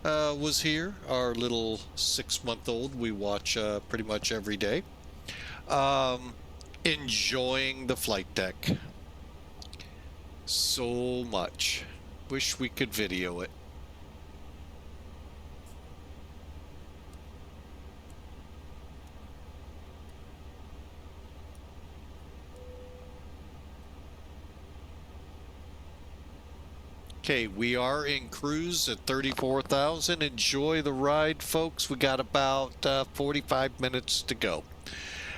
was here, our little 6-month-old we watch pretty much every day. Enjoying the flight deck so much. Wish we could video it. Okay, we are in cruise at 34,000. Enjoy the ride, folks. We got about 45 minutes to go.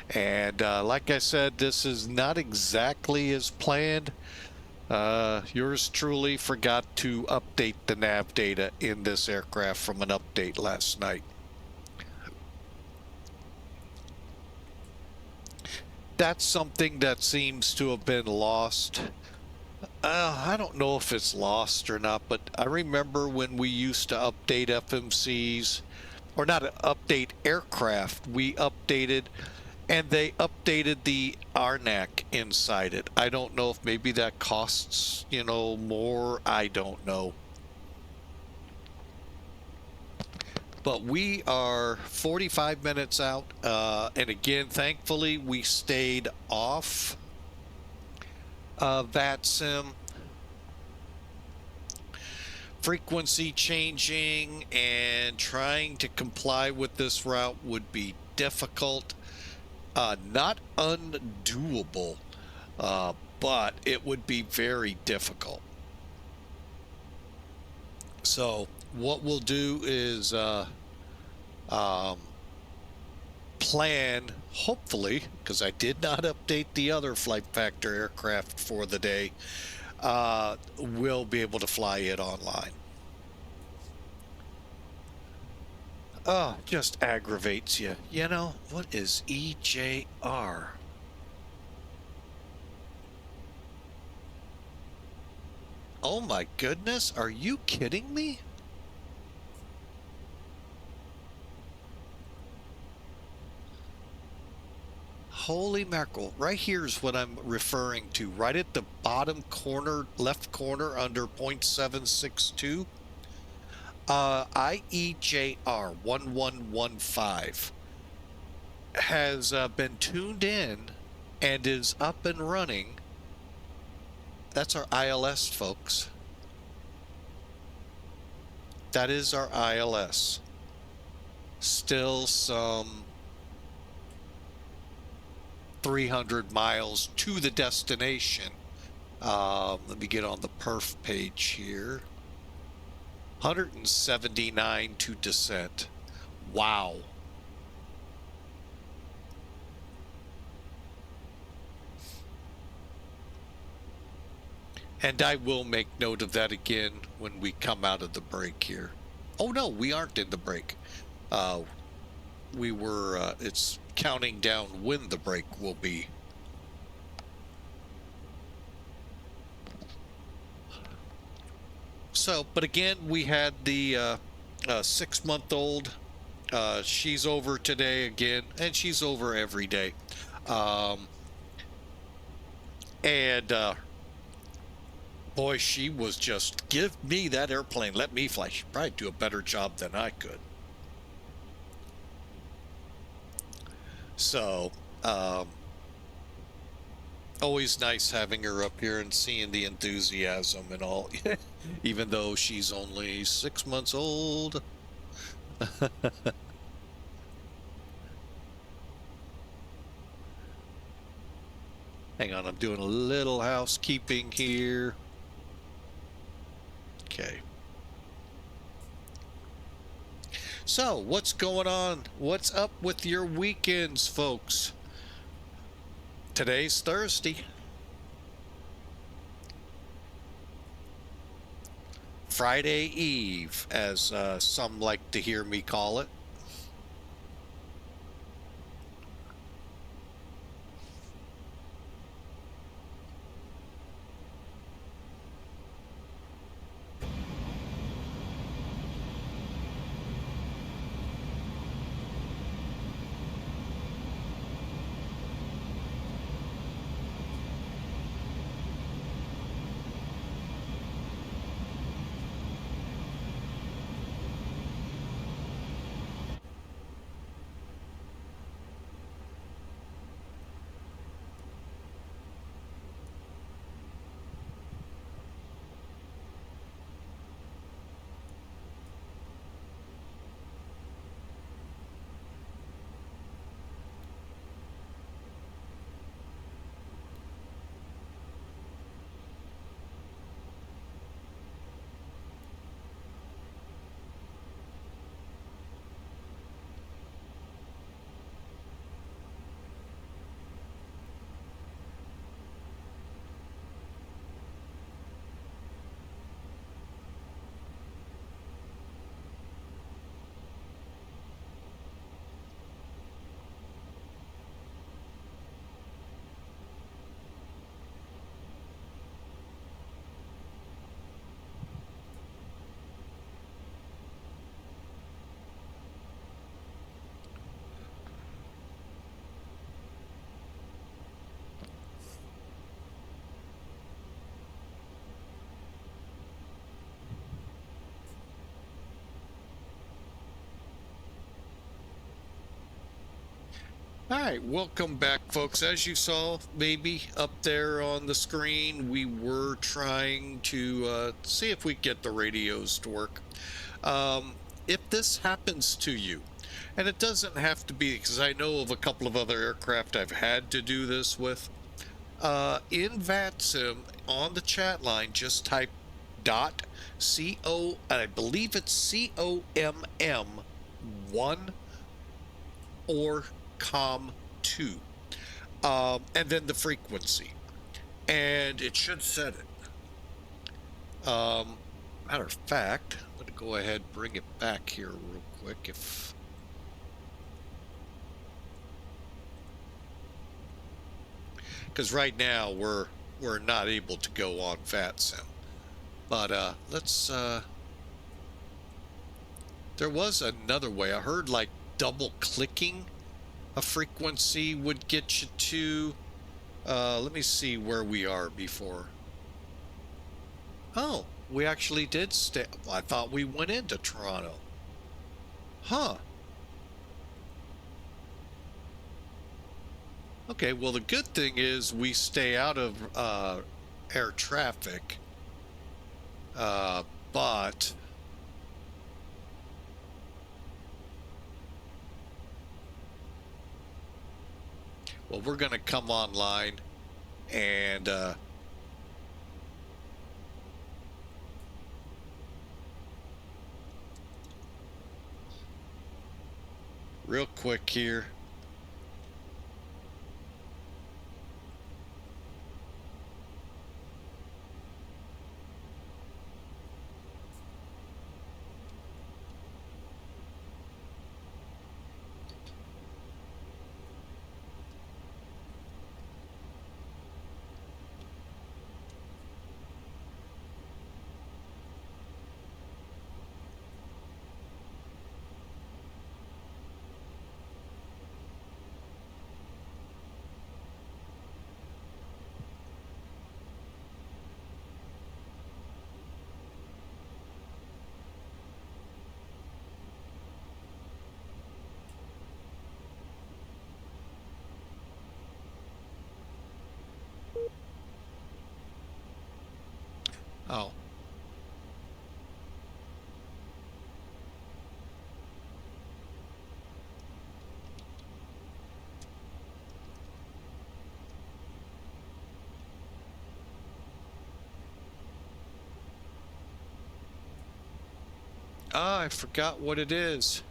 And like I said, this is not exactly as planned. Yours truly forgot to update the nav data in this aircraft from an update last night. That's something that seems to have been lost. I don't know if it's lost or not, but I remember when we used to update FMCs, or not update aircraft, we updated, and they updated the RNAC inside it. I don't know if maybe that costs, more. I don't know. But we are 45 minutes out, and again, thankfully, we stayed off VATSIM. Frequency changing and trying to comply with this route would be difficult. Not undoable, but it would be very difficult. So what we'll do is plan, hopefully, because I did not update the other Flight Factor aircraft for the day, we'll be able to fly it online. Oh, just aggravates you. What is EJR? Oh my goodness, are you kidding me? Holy mackerel. Right here is what I'm referring to. Right at the bottom corner, left corner under 0.762. IEJR 1115 has been tuned in and is up and running. That's our ILS, folks. That is our ILS. Still some 300 miles to the destination. Let me get on the perf page here. 179 to descent. Wow. And I will make note of that again when we come out of the break here. Oh no, we aren't in the break. We were, it's counting down when the break will be. So, but again, we had the 6-month-old. She's over today again, and she's over every day. Boy, she was just, give me that airplane, let me fly. She'd probably do a better job than I could. So, always nice having her up here and seeing the enthusiasm and all, even though she's only 6 months old. Hang on, I'm doing a little housekeeping here. Okay. So, what's going on? What's up with your weekends, folks? Today's Thursday. Friday Eve, as some like to hear me call it. All right, welcome back, folks. As you saw, maybe up there on the screen, we were trying to see if we get the radios to work. If this happens to you, and it doesn't have to be, because I know of a couple of other aircraft I've had to do this with, in VATSIM on the chat line, just type dot co, I believe it's COMM1 or COM2, and then the frequency, and it should set it. Matter of fact, I'm going to go ahead and bring it back here real quick. Because right now we're not able to go on VATSIM, but let's. There was another way. I heard like double clicking a frequency would get you to. Let me see where we are before. Oh, we actually did stay. I thought we went into Toronto. Huh. Okay, well, the good thing is we stay out of air traffic, but well, we're going to come online and real quick here. Oh. Ah, I forgot what it is.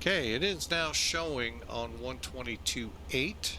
Okay, it is now showing on 122.8.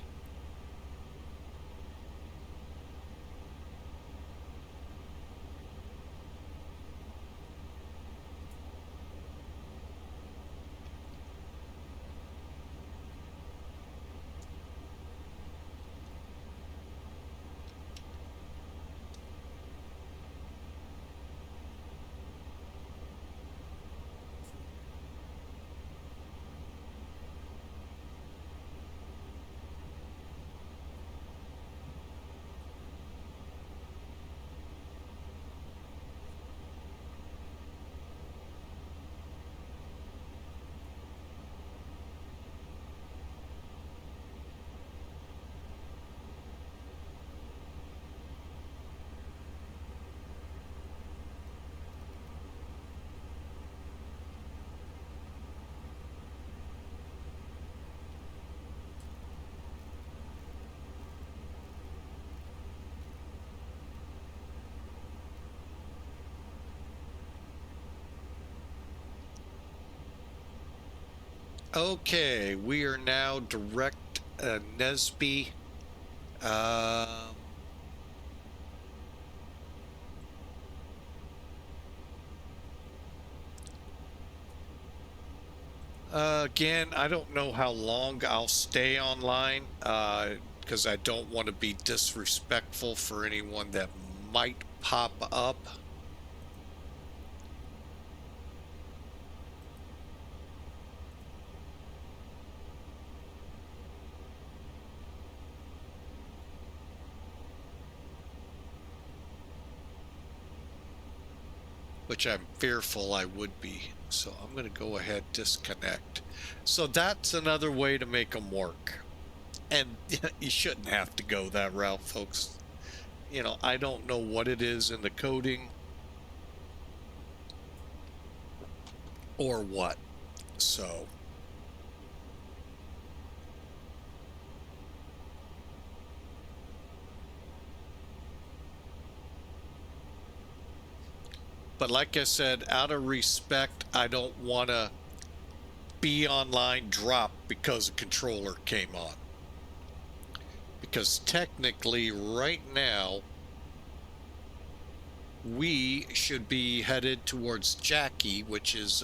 Okay, we are now direct Nesby. Um, Again, I don't know how long I'll stay online because I don't want to be disrespectful for anyone that might pop up. Which I'm fearful I would be. So I'm going to go ahead, disconnect. So that's another way to make them work. And you shouldn't have to go that route, folks. You know, I don't know what it is in the coding or what. So but like I said, out of respect, I don't want to be online drop because a controller came on. Because technically right now we should be headed towards JACCI, which is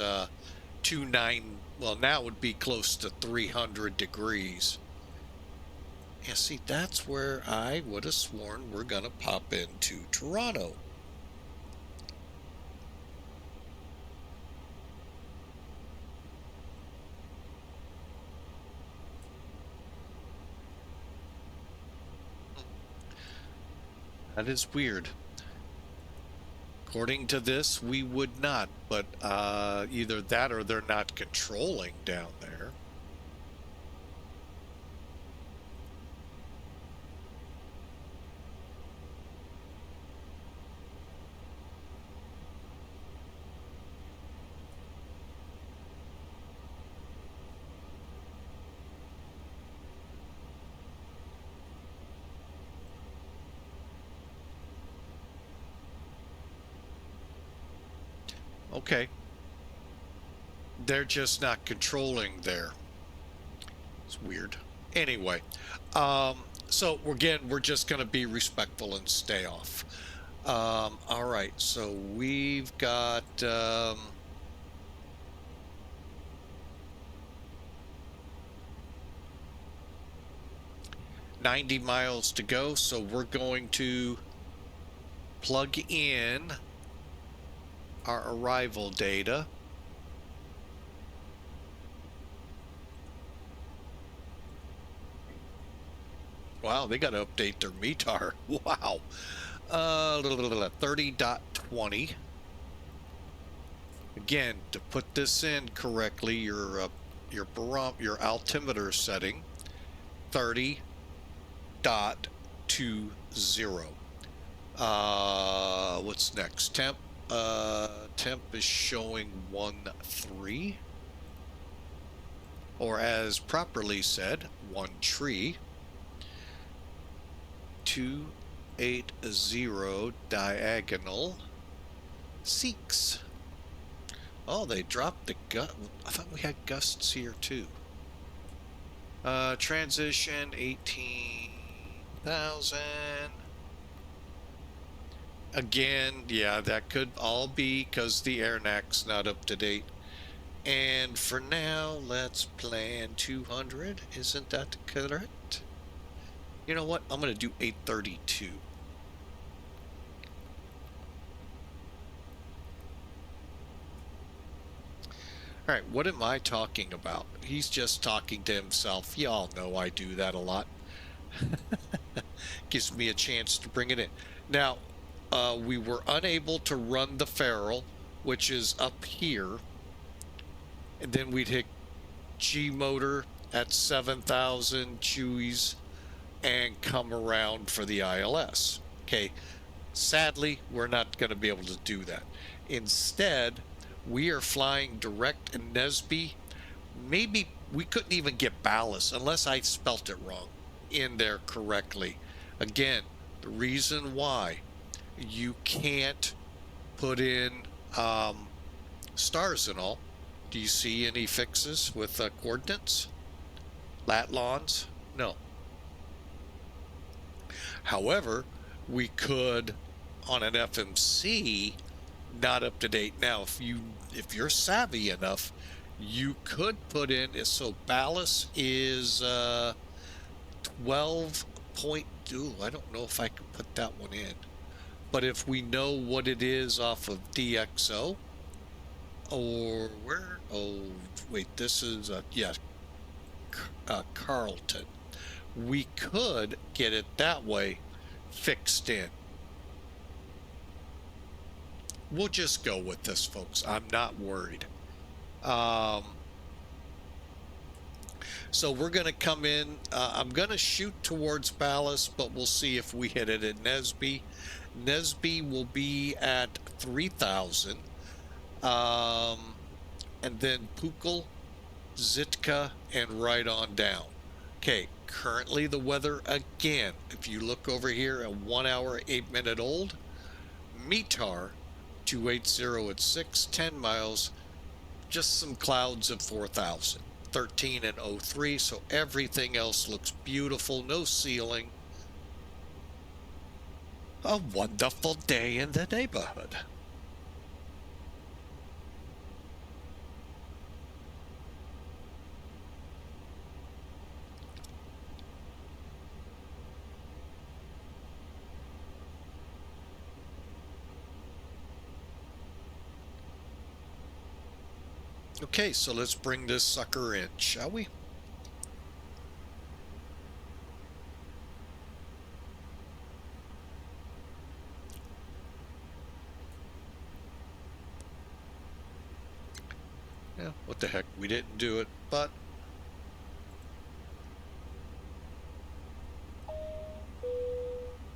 29, well, now would be close to 300 degrees. Yeah, see, that's where I would have sworn we're gonna pop into Toronto. That is weird. According to this, we would not, but either that or they're not controlling down there. Okay. They're just not controlling there. It's weird. Anyway, so again, we're just going to be respectful and stay off. All right, so we've got 90 miles to go, so we're going to plug in our arrival data. Wow, they got to update their METAR. Wow. 30.20. Again, to put this in correctly, your altimeter setting 30.20. What's next? Temp. Temp is showing 13, or as properly said, 1 tree. 280 diagonal 6. Oh, they dropped the gust. I thought we had gusts here too. Transition 18,000. Again, yeah, that could all be because the AirNAC's not up to date. And for now, let's plan 200. Isn't that correct? You know what? I'm going to do 832. All right, what am I talking about? He's just talking to himself. Y'all know I do that a lot. Gives me a chance to bring it in. Now, we were unable to run the ferrule, which is up here. And then we'd hit G motor at 7,000 Chewies and come around for the ILS. Okay, sadly, we're not going to be able to do that. Instead, we are flying direct in Nesby. Maybe we couldn't even get ballast unless I spelt it wrong in there correctly. Again, the reason why you can't put in stars and all. Do you see any fixes with coordinates? Latlons? No. However, we could on an FMC not up to date. Now, if you're savvy enough, you could put in, so ballast is 12 XP12.2. I don't know if I can put that one in. But if we know what it is off of DXO, or where? Oh, wait, this is, Carlton. We could get it that way fixed in. We'll just go with this, folks. I'm not worried. So we're going to come in. I'm going to shoot towards Ballast, but we'll see if we hit it at Nesby. Nesby will be at 3,000. And then Pukal, Zitka, and right on down. Okay, currently the weather again. If you look over here at 1 hour, 8 minute old, METAR 280 at 610 miles, just some clouds at 4,000. 13 and 03, so everything else looks beautiful, no ceiling. A wonderful day in the neighborhood. Okay, so let's bring this sucker in, shall we? Yeah, what the heck, we didn't do it, but...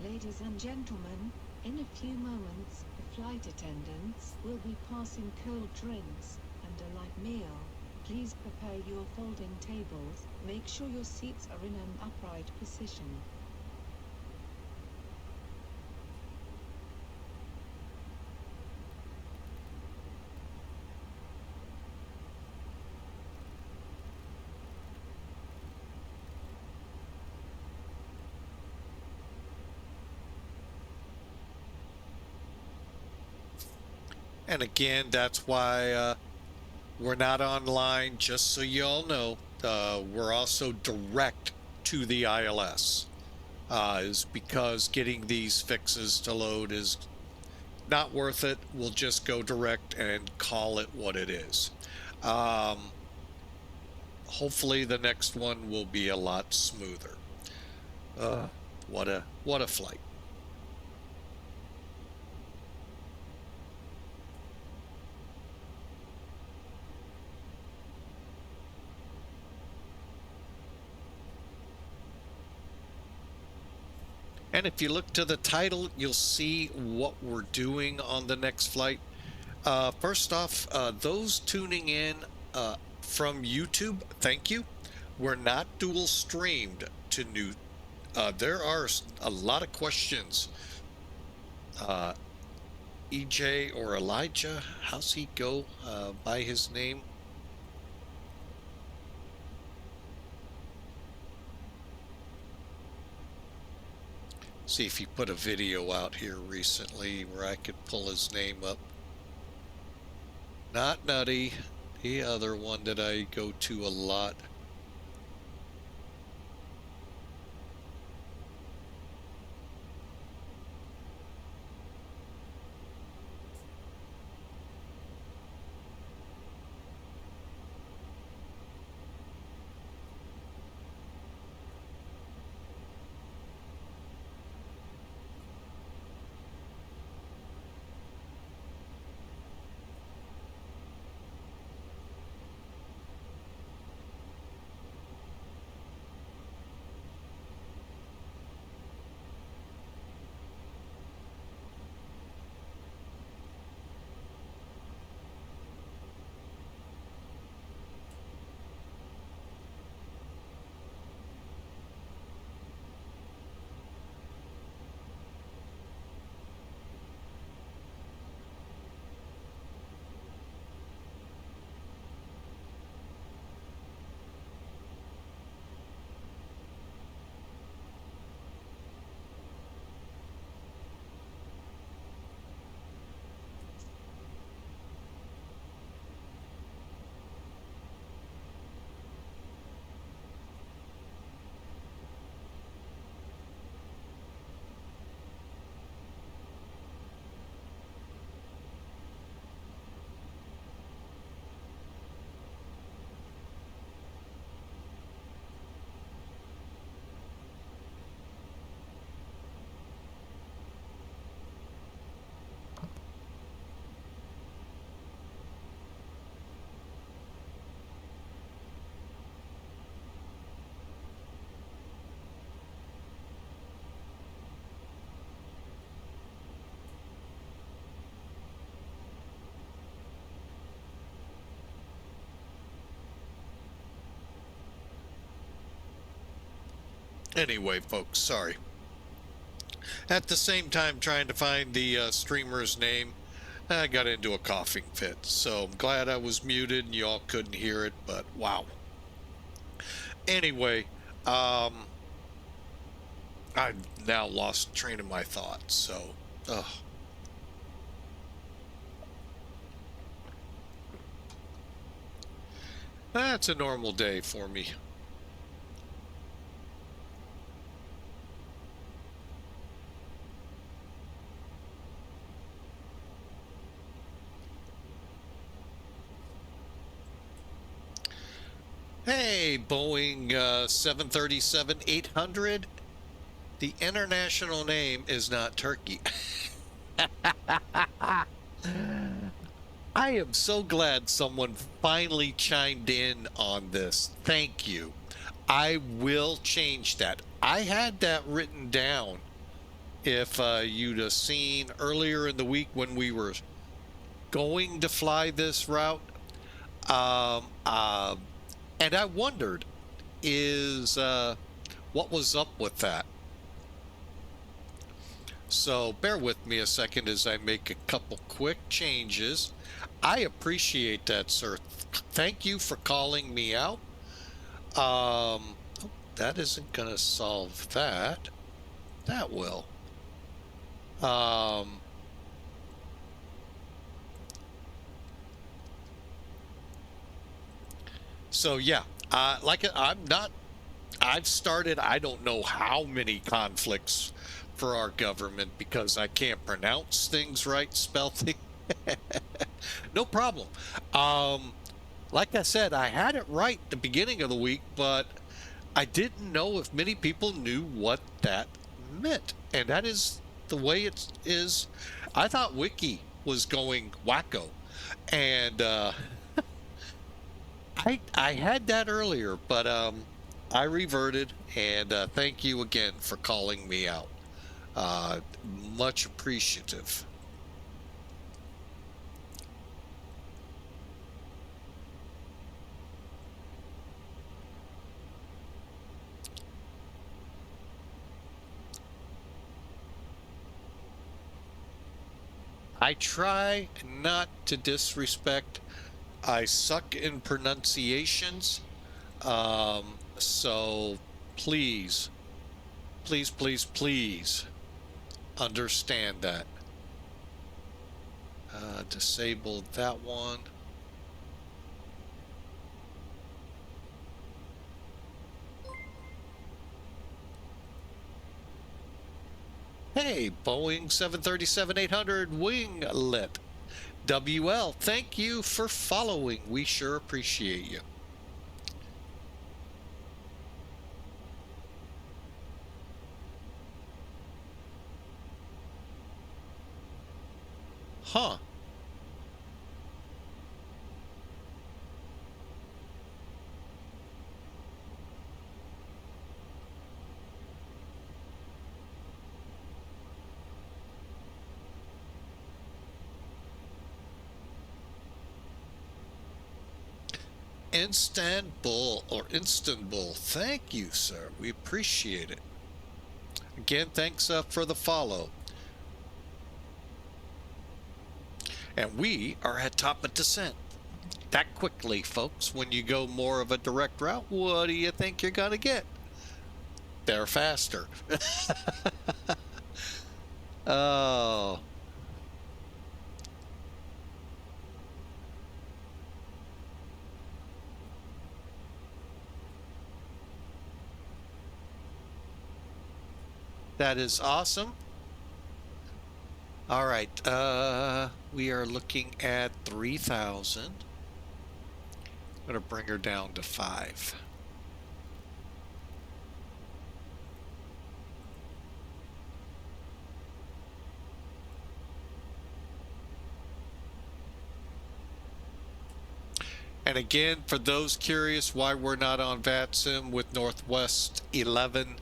Ladies and gentlemen, in a few moments, the flight attendants will be passing cold drinks and a light meal. Please prepare your folding tables. Make sure your seats are in an upright position. And again, that's why we're not online, just so you all know. We're also direct to the ILS. Is because getting these fixes to load is not worth it. We'll just go direct and call it what it is. Hopefully the next one will be a lot smoother. What a flight. And if you look to the title, you'll see what we're doing on the next flight. First off, those tuning in from YouTube, thank you. We're not dual streamed to new. There are a lot of questions. EJ or Elijah, how's he go by his name? See if he put a video out here recently where I could pull his name up. Not Nutty, the other one that I go to a lot. Anyway, folks, sorry. At the same time, trying to find the streamer's name, I got into a coughing fit. So I'm glad I was muted and y'all couldn't hear it, but wow. Anyway, I've now lost train of my thoughts, so, that's a normal day for me. Hey, Boeing 737-800. The international name is not Turkey. I am so glad someone finally chimed in on this. Thank you. I will change that. I had that written down. If you'd have seen earlier in the week when we were going to fly this route, and I wondered, what was up with that? So bear with me a second as I make a couple quick changes. I appreciate that, sir. Thank you for calling me out. That isn't going to solve that. That will. So yeah, I've started, I don't know how many conflicts for our government because I can't pronounce things right, spell things. No problem. Like I said, I had it right at the beginning of the week, but I didn't know if many people knew what that meant. And that is the way it is. I thought Wiki was going wacko. And I had that earlier, but I reverted. And thank you again for calling me out. Much appreciative. I try not to disrespect. I suck in pronunciations. So please, please, please, please understand that. Disable that one. Hey, Boeing 737-800 winglet. WL, thank you for following. We sure appreciate you. Huh. Istanbul or Istanbul. Thank you, sir. We appreciate it. Again, thanks for the follow. And we are at top of descent. That quickly, folks. When you go more of a direct route, what do you think you're going to get? They're faster. Oh. That is awesome. All right, we are looking at 3,000. I'm gonna bring her down to 5. And again, for those curious why we're not on VATSIM with Northwest 11,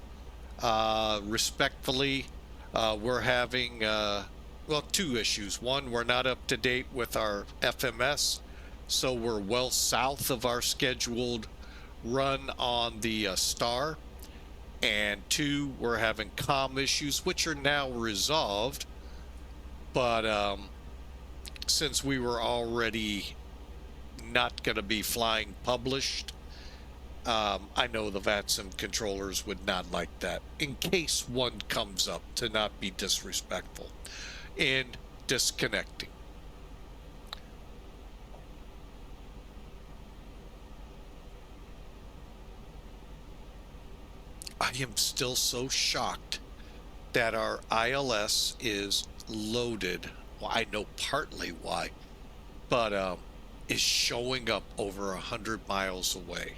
respectfully, we're having, well, 2 issues. One, we're not up to date with our FMS, so we're well south of our scheduled run on the Star. and 2 were having comm issues, which are now resolved. But since we were already not going to be flying published, I know the VATSIM controllers would not like that, in case one comes up, to not be disrespectful in disconnecting. I am still so shocked that our ILS is loaded. Well, I know partly why, but is showing up over 100 miles away.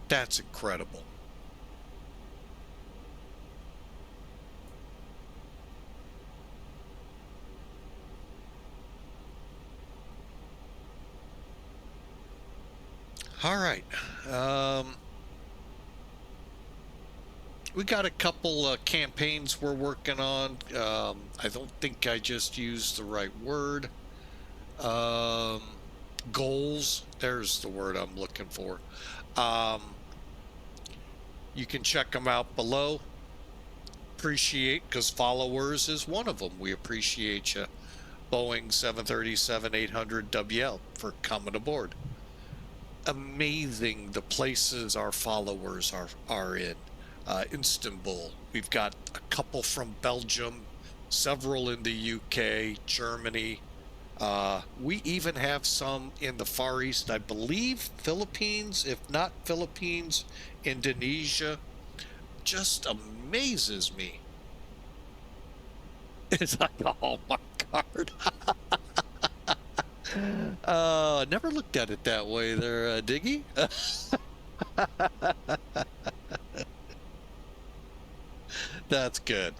That's incredible. All right. We got a couple campaigns we're working on. I don't think I just used the right word. Goals. There's the word I'm looking for. You can check them out below. Appreciate, because followers is one of them. We appreciate you. Boeing 737-800WL for coming aboard. Amazing the places our followers are in. Istanbul. We've got a couple from Belgium, several in the UK, Germany. We even have some in the Far East, I believe, Philippines, if not Philippines, Indonesia. Just amazes me. It's like a Hallmark card. Never looked at it that way there, Diggy. That's good.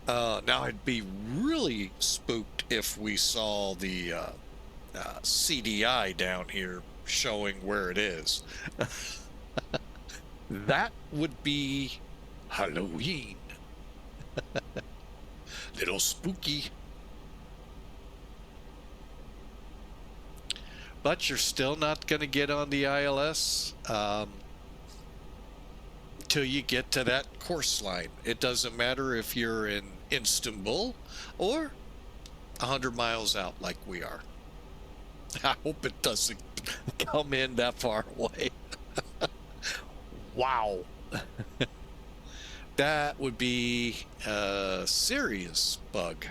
Now I'd be really spooked if we saw the CDI down here showing where it is. That would be Halloween. Little spooky. But you're still not going to get on the ILS till you get to that course line. It doesn't matter if you're in Istanbul or 100 miles out like we are. I hope it doesn't come in that far away. Wow. That would be a serious bug.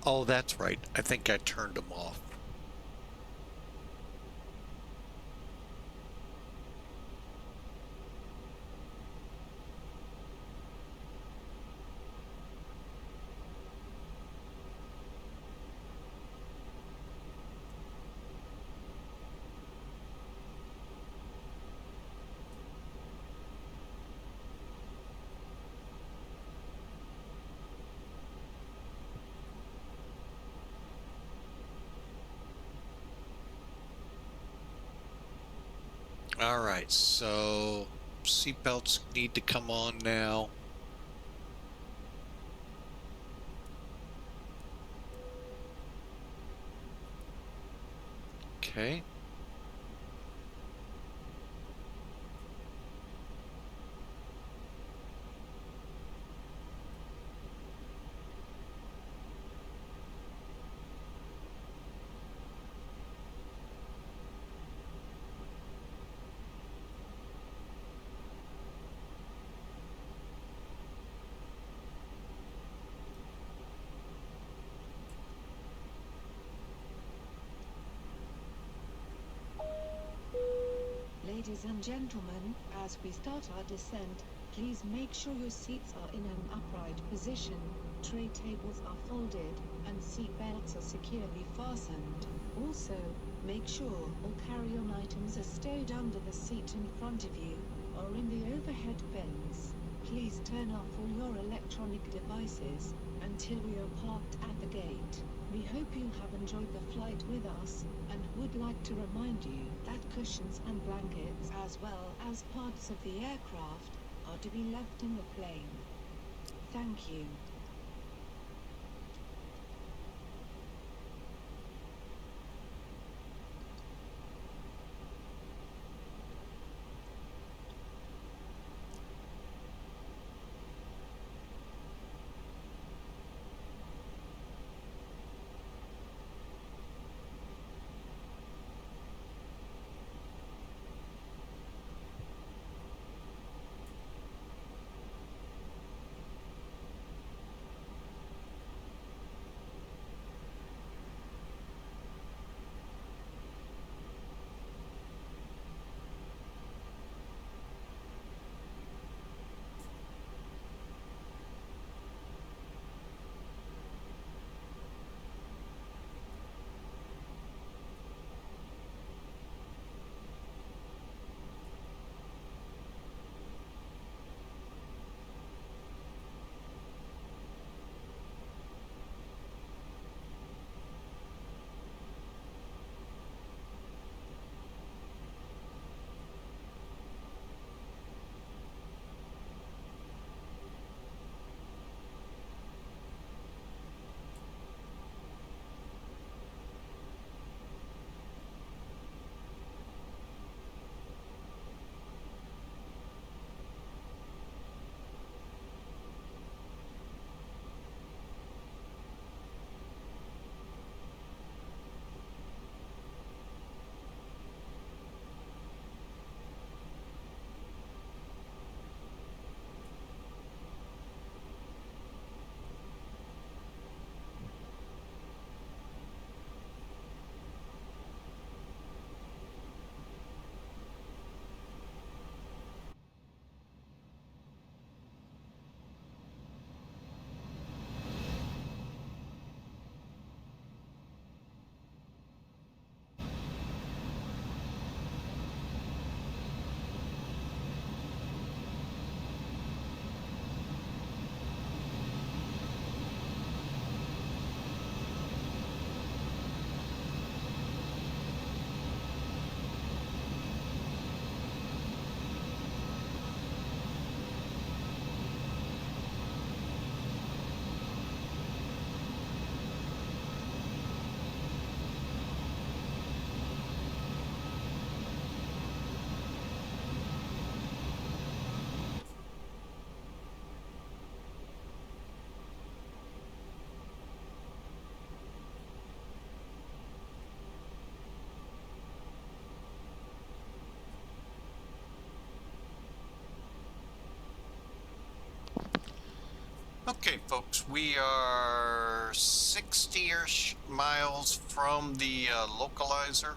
Oh, that's right. I think I turned them off. All right, so seatbelts need to come on now. Okay. Ladies and gentlemen, as we start our descent, please make sure your seats are in an upright position, tray tables are folded, and seat belts are securely fastened. Also, make sure all carry-on items are stowed under the seat in front of you, or in the overhead bins. Please turn off all your electronic devices until we are parked at the gate. We hope you have enjoyed the flight with us, and would like to remind you that cushions and blankets as well as parts of the aircraft are to be left in the plane. Thank you. Okay, folks, we are 60-ish miles from the localizer.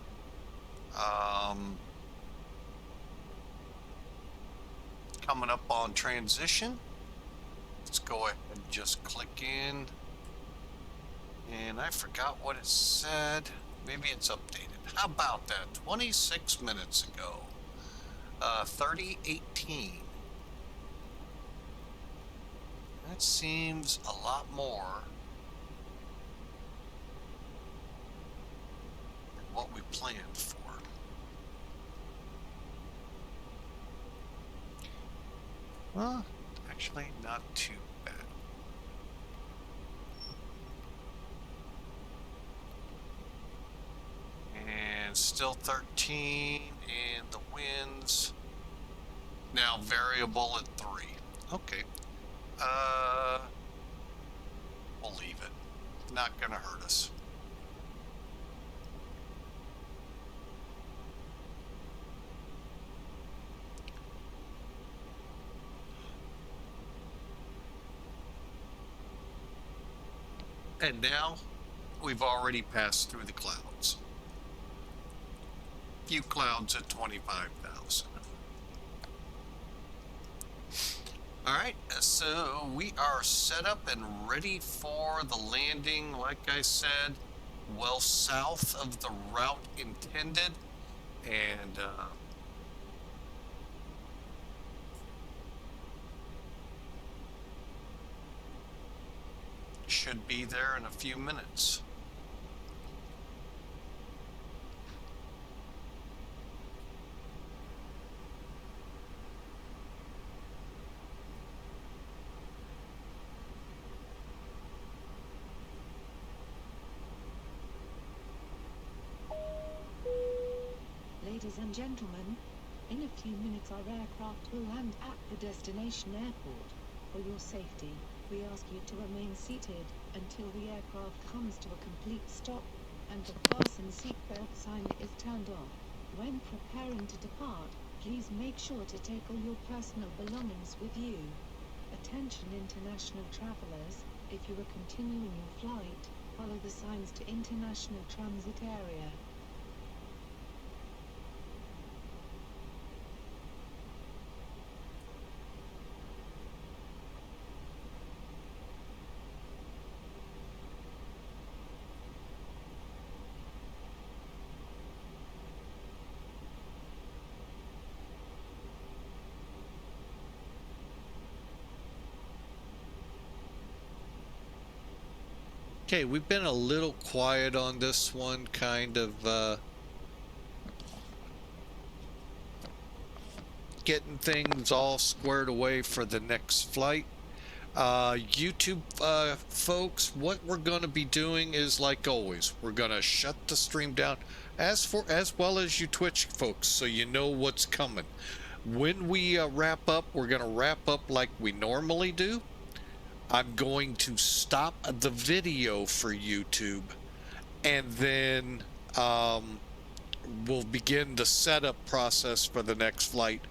Coming up on transition. Let's go ahead and just click in. And I forgot what it said. Maybe it's updated. How about that? 26 minutes ago. 3018. That seems a lot more than what we planned for. Well, actually not too bad. And still 13, and the winds now variable at 3. Okay. We'll leave it. Not gonna hurt us. And now we've already passed through the clouds. Few clouds at 25,000. All right, so we are set up and ready for the landing. Like I said, well south of the route intended, and should be there in a few minutes. Ladies and gentlemen, in a few minutes our aircraft will land at the destination airport. For your safety, we ask you to remain seated until the aircraft comes to a complete stop and the fasten seatbelt sign is turned off. When preparing to depart, please make sure to take all your personal belongings with you. Attention international travelers, if you are continuing your flight, follow the signs to international transit area. Okay, we've been a little quiet on this one, kind of getting things all squared away for the next flight. YouTube folks, what we're going to be doing is, like always, we're going to shut the stream down as well as you Twitch folks, so you know what's coming. When we wrap up, we're going to wrap up like we normally do. I'm going to stop the video for YouTube, and then we'll begin the setup process for the next flight.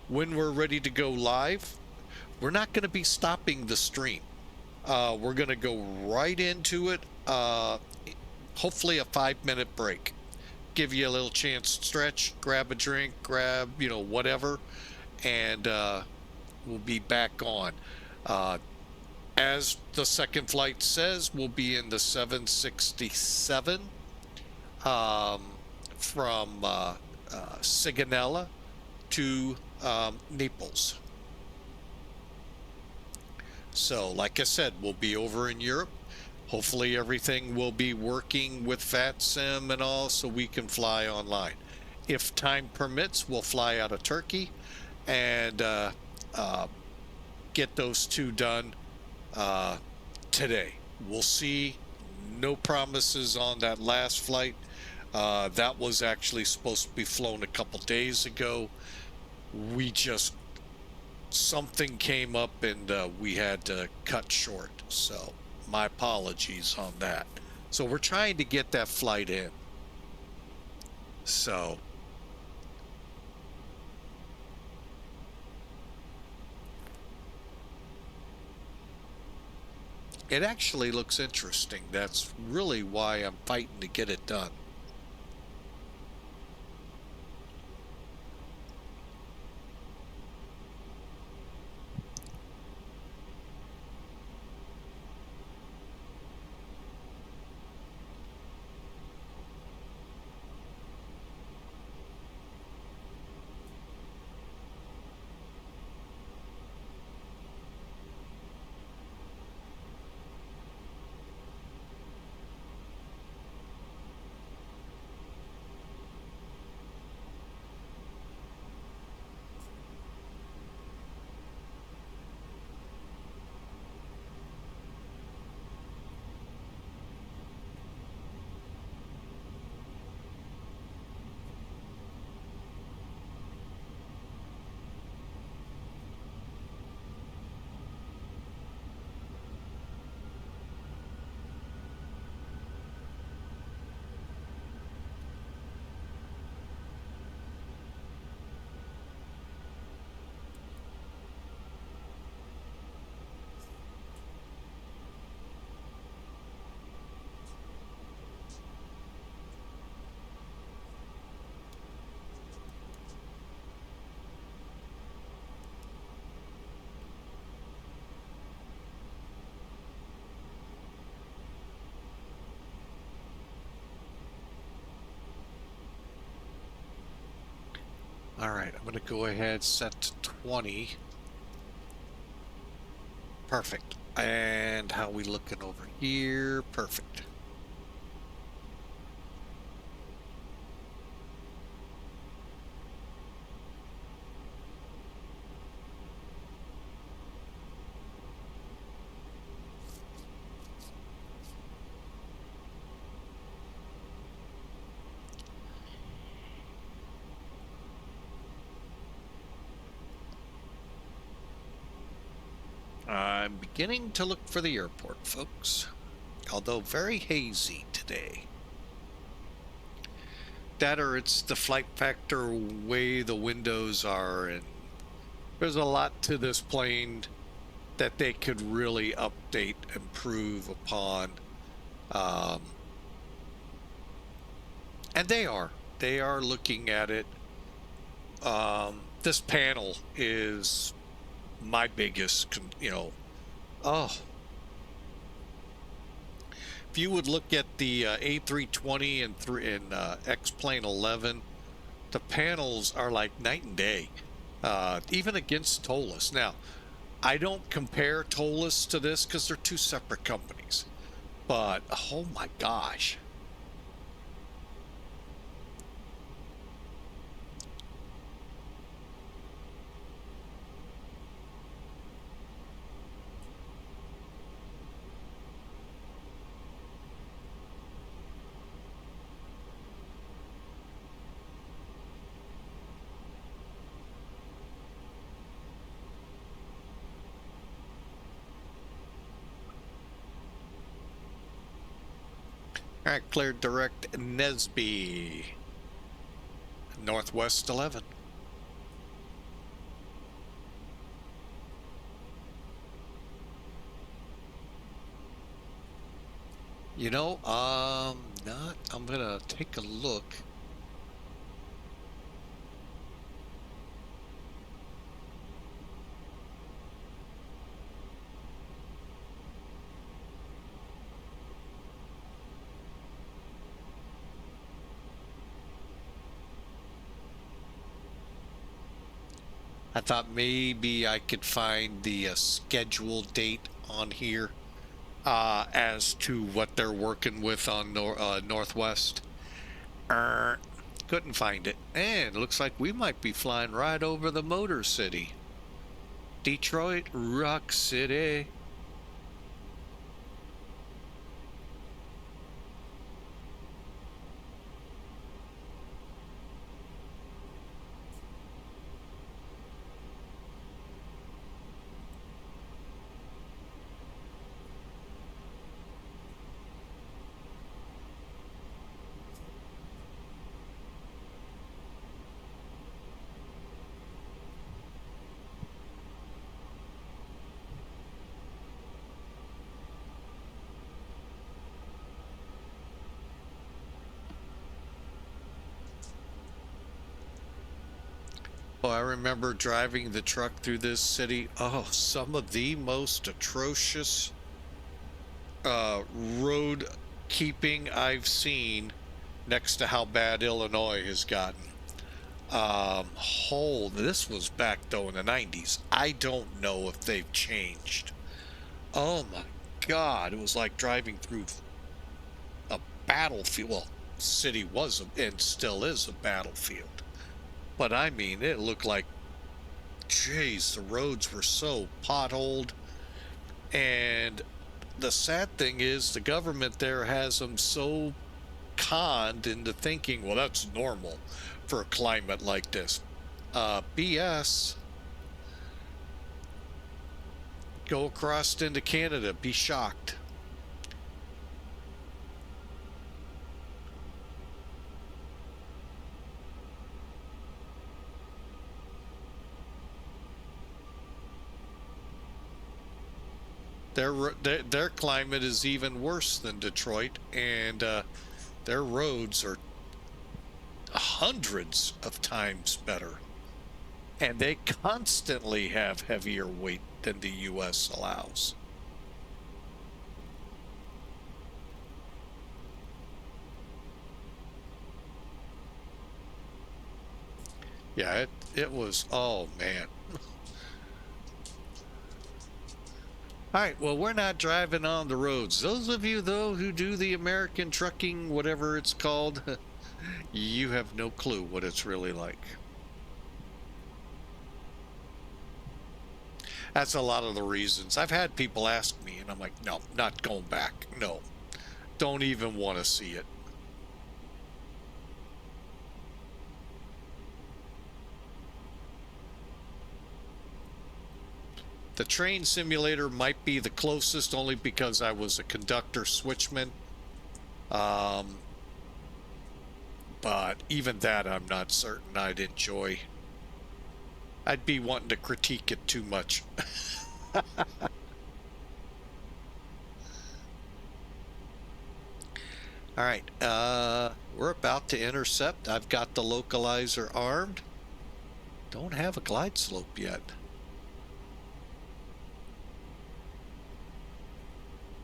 When we're ready to go live, we're not going to be stopping the stream. We're going to go right into it. Hopefully a 5-minute break. Give you a little chance to stretch, grab a drink, grab, whatever, and we'll be back on. As the second flight says, we'll be in the 767 from Sigonella to Naples. So, like I said, we'll be over in Europe. Hopefully everything will be working with VATSIM and all, so we can fly online. If time permits, we'll fly out of Turkey and get those two done today. We'll see. No promises on that last flight. That was actually supposed to be flown a couple days ago. Something came up and we had to cut short. So my apologies on that. So we're trying to get that flight in. So it actually looks interesting. That's really why I'm fighting to get it done. All right, I'm going to go ahead, set to 20. Perfect. And how we looking over here? Perfect. I'm beginning to look for the airport, folks. Although very hazy today. That or it's the flight factor way the windows are, and there's a lot to this plane that they could really update, improve upon. And they are looking at it. This panel is my biggest, oh, if you would look at the A320 and X-Plane 11, the panels are like night and day, even against Tolus. Now, I don't compare Tolus to this because they're two separate companies, but oh my gosh. All right, cleared direct Nesby, Northwest 11. I'm gonna take a look. I thought maybe I could find the schedule date on here as to what they're working with on Northwest. Couldn't find it. And it looks like we might be flying right over the Motor City. Detroit, Rock City. Oh, I remember driving the truck through this city. Oh, some of the most atrocious road keeping I've seen, next to how bad Illinois has gotten. This was back though in the 90s. I don't know if they've changed. Oh my God, it was like driving through a battlefield. Well, city was and still is a battlefield. But I mean, it looked like, geez, the roads were so potholed. And the sad thing is, the government there has them so conned into thinking, well, that's normal for a climate like this. BS. Go across into Canada, be shocked. Their climate is even worse than Detroit, and their roads are hundreds of times better, and they constantly have heavier weight than the U.S. allows. Yeah, it was, oh man. All right, well, we're not driving on the roads. Those of you, though, who do the American trucking, whatever it's called, you have no clue what it's really like. That's a lot of the reasons. I've had people ask me, and I'm like, no, not going back. No, don't even want to see it. The train simulator might be the closest only because I was a conductor switchman. But even that I'm not certain I'd enjoy. I'd be wanting to critique it too much. All right, we're about to intercept. I've got the localizer armed. Don't have a glide slope yet.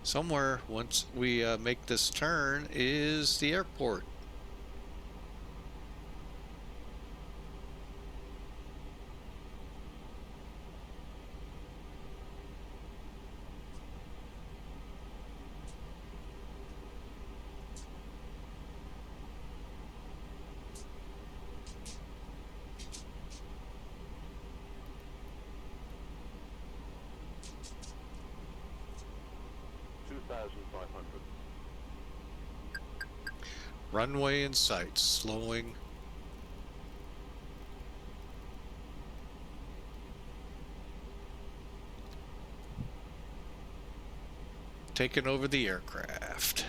Somewhere, once we make this turn, is the airport. Runway in sight, slowing. Taking over the aircraft.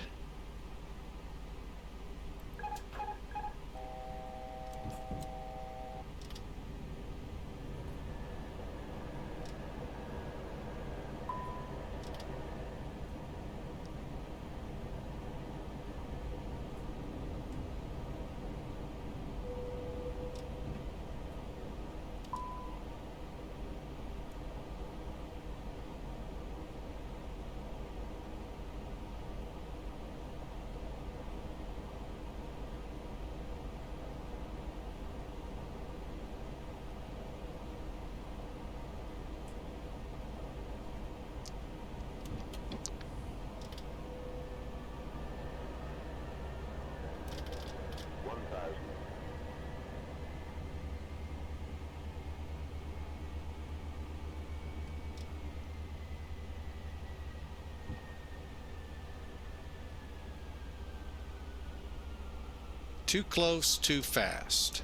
Too close, too fast.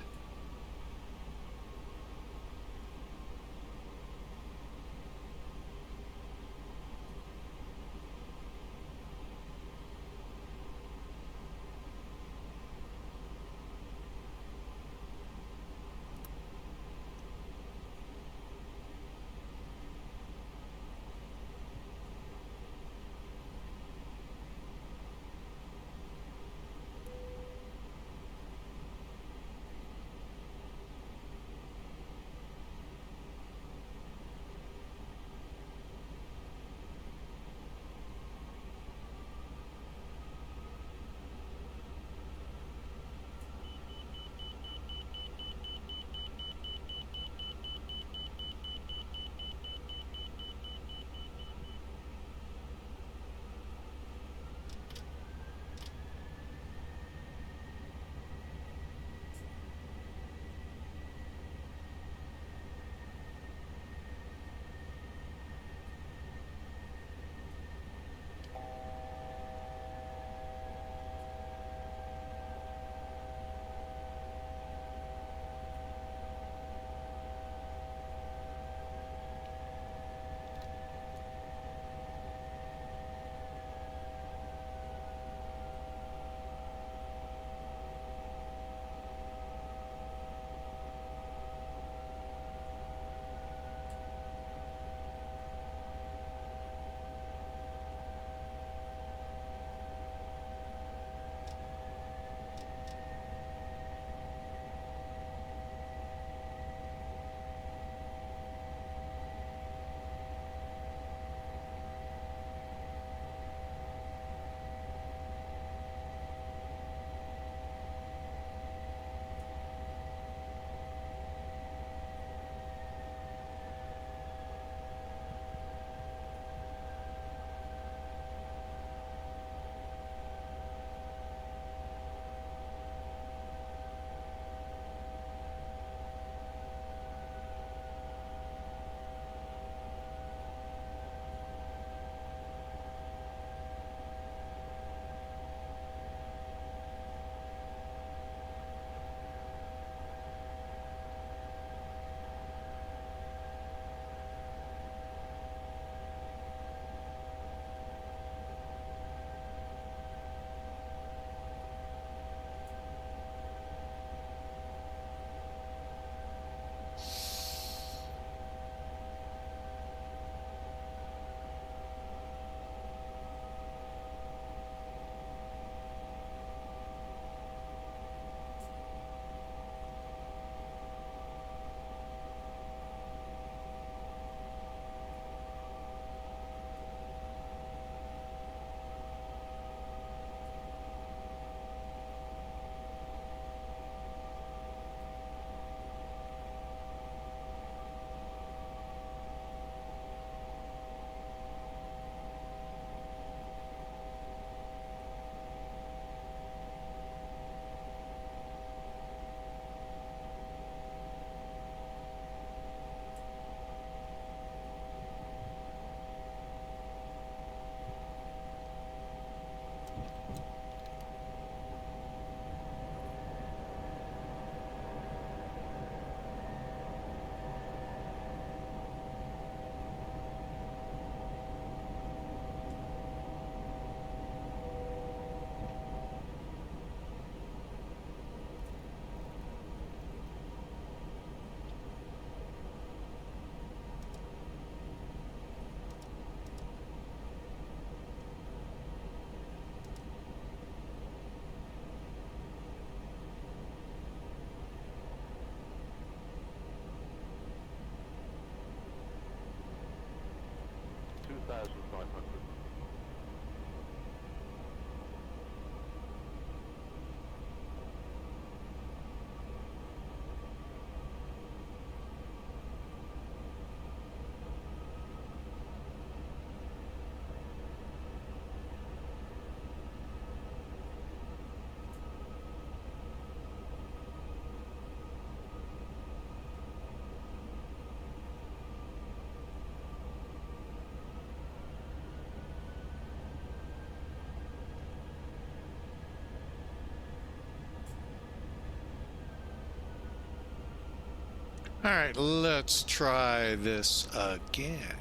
All right, let's try this again.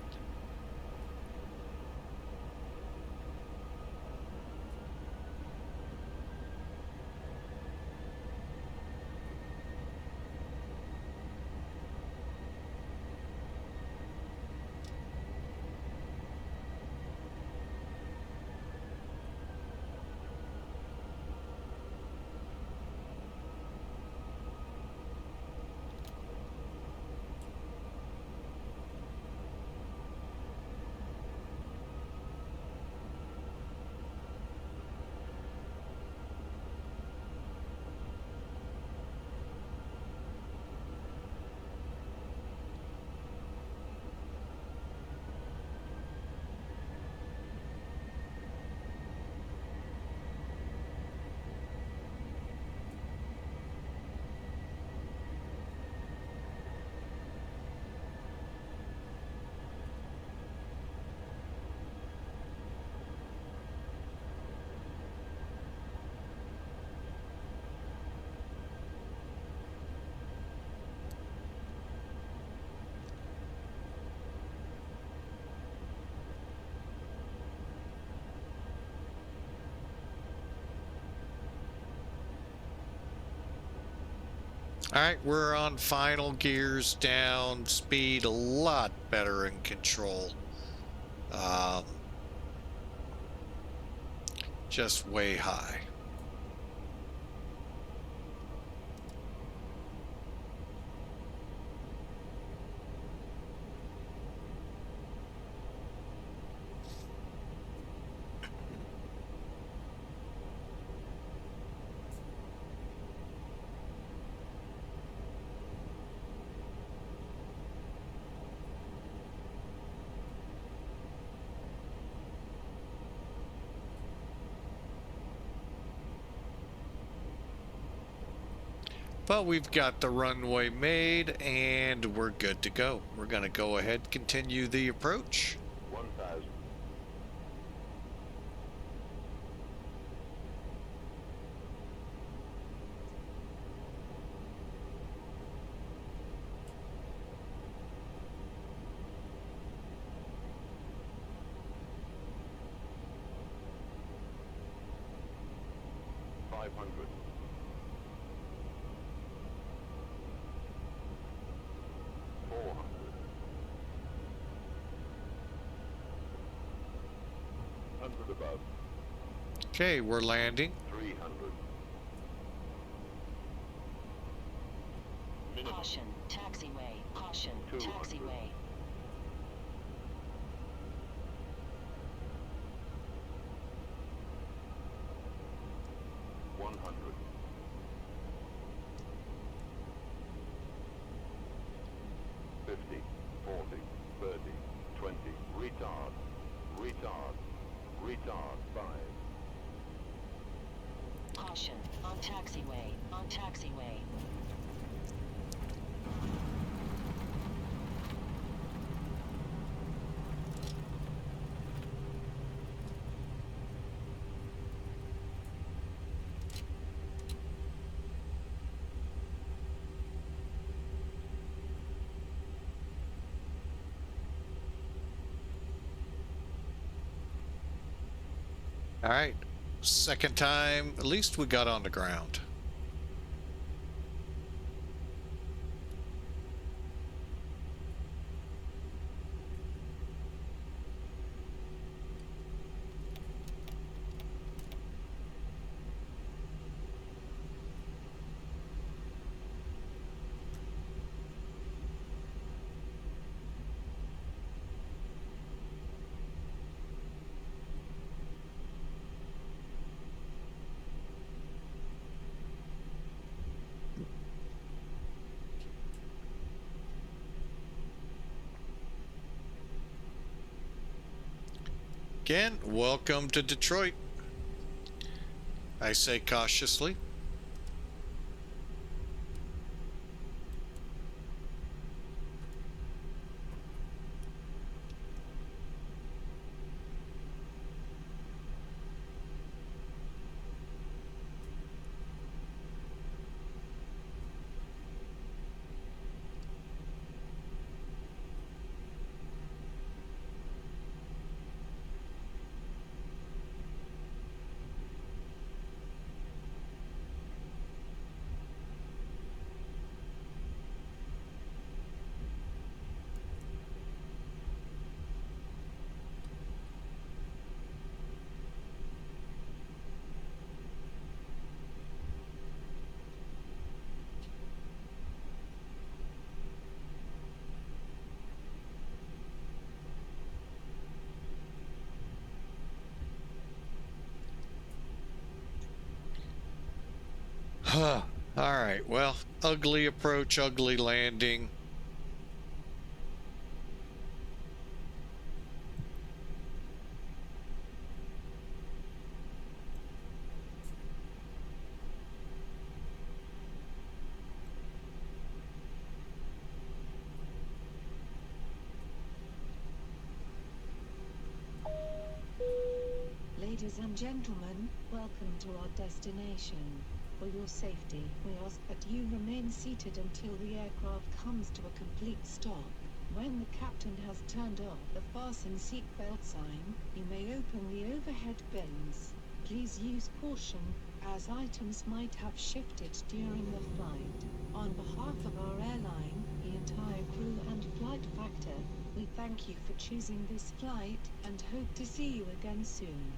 All right, we're on final gears down, speed a lot better in control. Just way high. But we've got the runway made and we're good to go. We're going to go ahead, continue the approach. 1,000. Above. Okay, we're landing. 300. Minimum. Caution, taxiway. Caution, 200. taxiway. 100. 50, 40, 30, 20. Retard. Retard. Retard. 5. Caution, on taxiway. On taxiway. All right, second time, at least we got on the ground. Again, welcome to Detroit. I say cautiously. All right, well, ugly approach, ugly landing. Ladies and gentlemen, welcome to our destination. For your safety, we ask that you remain seated until the aircraft comes to a complete stop. When the captain has turned off the fasten seatbelt sign, you may open the overhead bins. Please use caution, as items might have shifted during the flight. On behalf of our airline, the entire crew and flight factor, we thank you for choosing this flight and hope to see you again soon.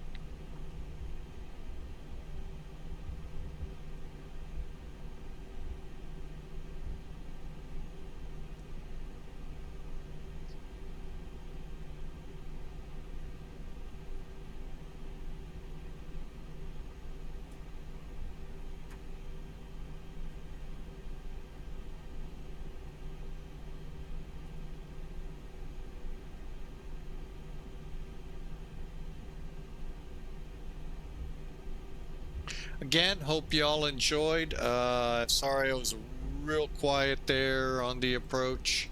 Again, hope y'all enjoyed. Sorry I was real quiet there on the approach.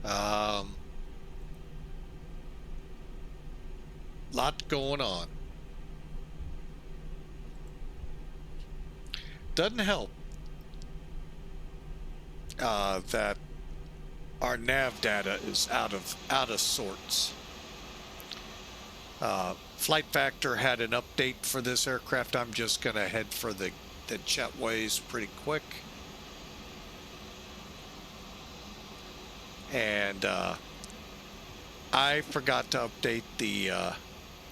Lot going on. Doesn't help that our nav data is out of sorts. Flight Factor had an update for this aircraft. I'm just gonna head for the jetways pretty quick. And I forgot to update the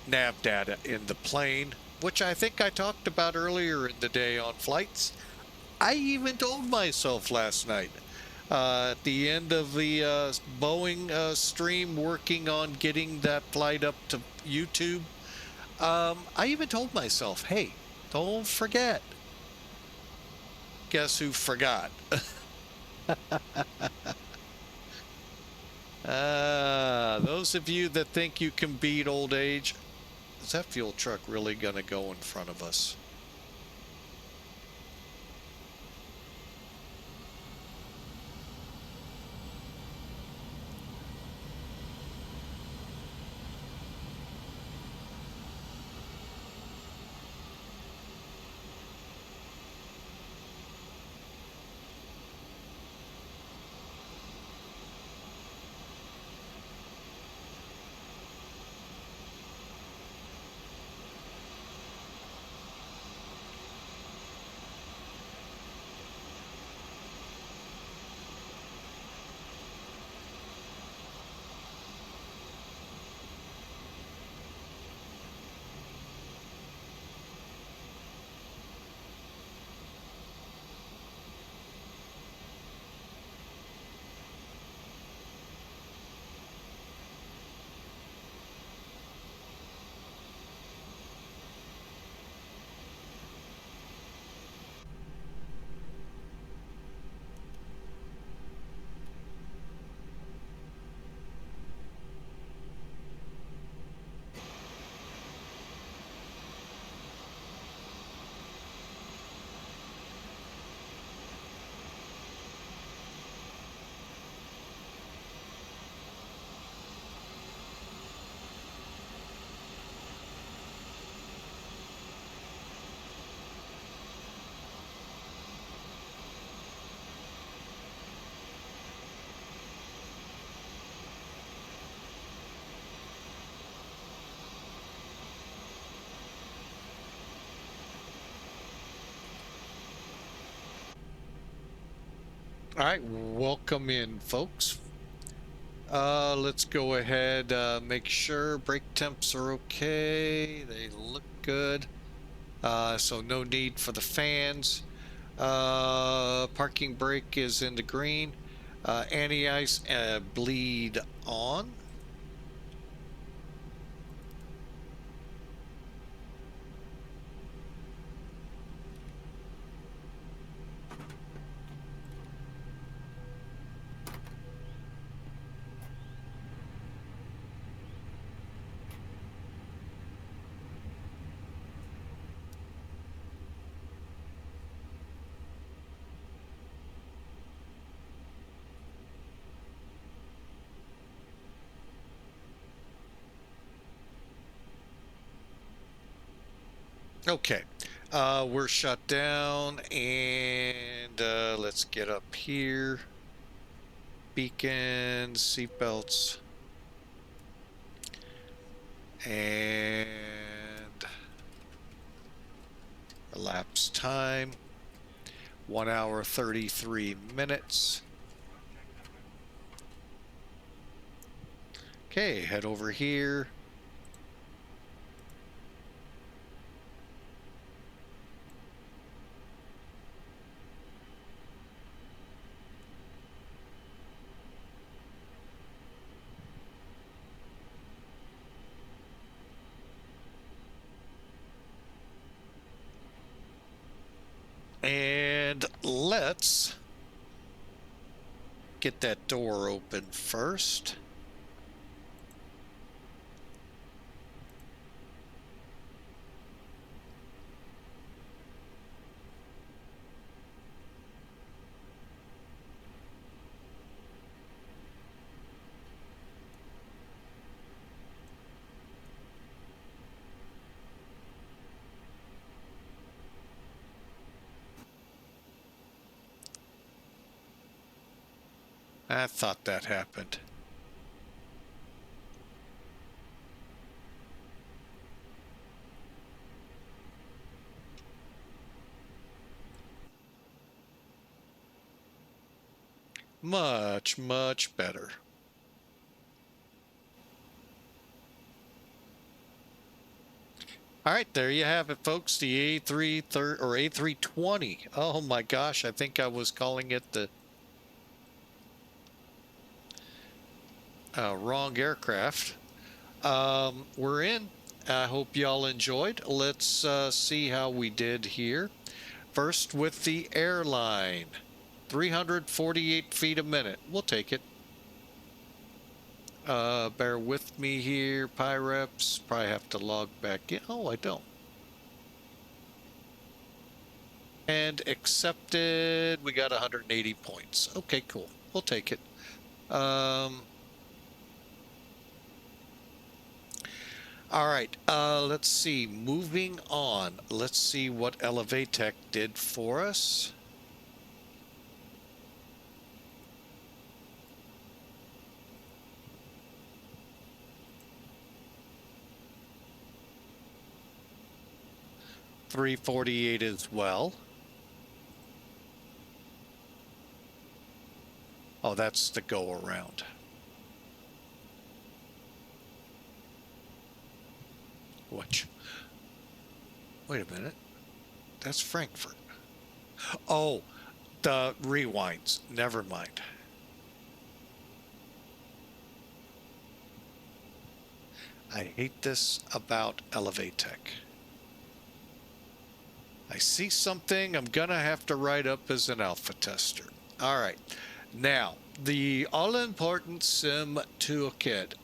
nav data in the plane, which I think I talked about earlier in the day on flights. I even told myself last night at the end of the Boeing stream working on getting that flight up to YouTube. I even told myself, hey, don't forget. Guess who forgot? Those of you that think you can beat old age, is that fuel truck really going to go in front of us? All right, welcome in, folks. Let's go ahead, make sure brake temps are okay. They look good. So no need for the fans. Parking brake is in the green. Anti-ice bleed on. Okay, we're shut down, and let's get up here. Beacons, seatbelts, and elapsed time, 1 hour 33 minutes. Okay, head over here. And let's get that door open first. I thought that happened. Much, much better. All right, there you have it, folks. The A320. Oh my gosh, I think I was calling it the wrong aircraft. We're in. I hope y'all enjoyed. Let's see how we did here. First with the Airline. 348 feet a minute. We'll take it. Bear with me here, Pyreps. Probably have to log back in. Oh, I don't. And accepted. We got 180 points. Okay, cool. We'll take it. All right. Let's see. Moving on. Let's see what Elevatech did for us. $348 as well. Oh, that's the go around. Which? Wait a minute. That's Frankfurt. Oh, the rewinds. Never mind. I hate this about Elevatech. I see something I'm gonna have to write up as an alpha tester. All right, now the all-important sim toolkit,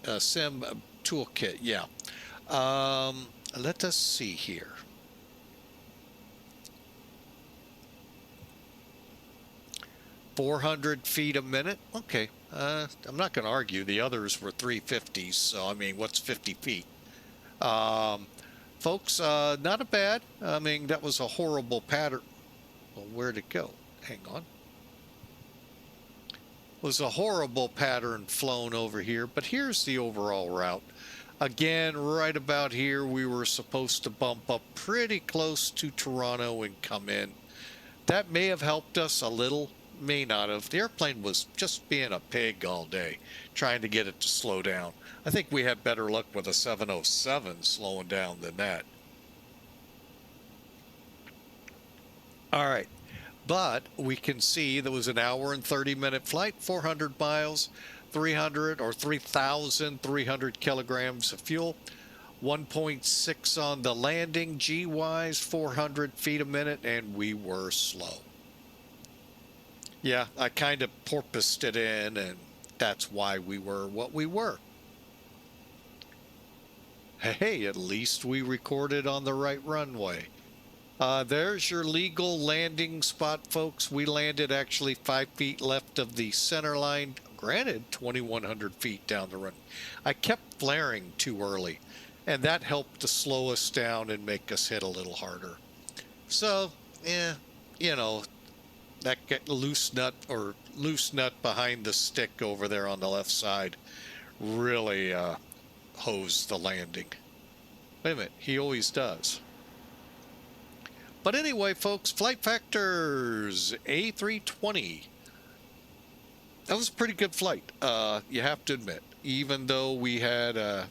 yeah. Let us see here. $400 feet a minute. Okay, I'm not going to argue. The others were 350s, so I mean, what's 50 feet? Folks, not a bad. I mean, that was a horrible pattern. Well, where'd it go? Hang on. It was a horrible pattern flown over here, but here's the overall route. Again, right about here, we were supposed to bump up pretty close to Toronto and come in. That may have helped us a little, may not have. The airplane was just being a pig all day, trying to get it to slow down. I think we had better luck with a 707 slowing down than that. All right, but we can see there was an hour and 30-minute flight, 400 miles, 3,300 kilograms of fuel, 1.6 on the landing, G-wise, 400 feet a minute, and we were slow. Yeah, I kind of porpoised it in, and that's why we were what we were. Hey, at least we recorded on the right runway. There's your legal landing spot, folks. We landed actually 5 feet left of the center line. Granted, 2,100 feet down the run. I kept flaring too early. and that helped to slow us down and make us hit a little harder. So, you know, that loose nut behind the stick over there on the left side really hosed the landing. Wait a minute, he always does. But anyway, folks, flight factors, A320. That was a pretty good flight, you have to admit. Even though we had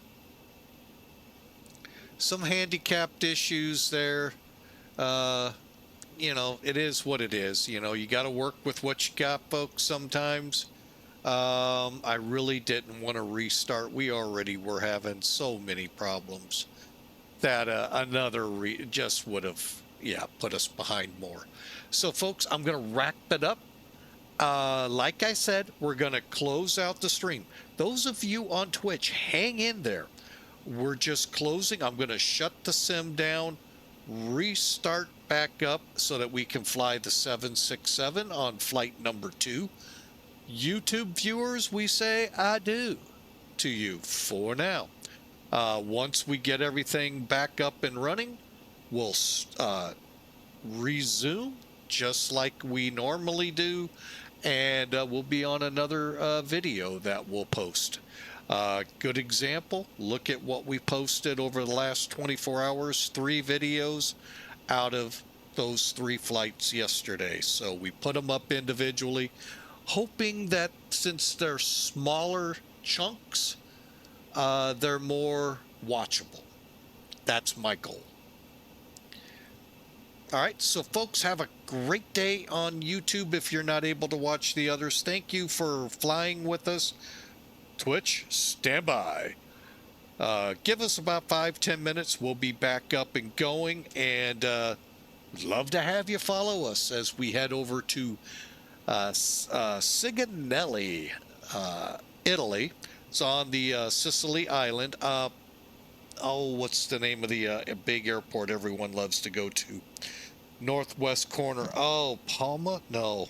some handicapped issues there, you know, it is what it is. You know, you got to work with what you got, folks, sometimes. I really didn't want to restart. We already were having so many problems that another just would have, put us behind more. So, folks, I'm going to wrap it up. Like I said, we're going to close out the stream. Those of you on Twitch, hang in there. We're just closing. I'm going to shut the sim down, restart back up so that we can fly the 767 on flight number 2. YouTube viewers, we say adieu to you for now. Once we get everything back up and running, we'll resume just like we normally do, and we'll be on another video that we'll post. Good example, look at what we posted over the last 24 hours, 3 videos out of those 3 flights yesterday. So we put them up individually, hoping that since they're smaller chunks, they're more watchable. That's my goal. All right, so folks, have a great day on YouTube if you're not able to watch the others. Thank you for flying with us. Twitch, stand by. Give us about 5-10 minutes. We'll be back up and going, and love to have you follow us as we head over to Sigonelli, Italy. It's on the Sicily Island. What's the name of the big airport everyone loves to go to? Northwest corner. Oh, Palma? No.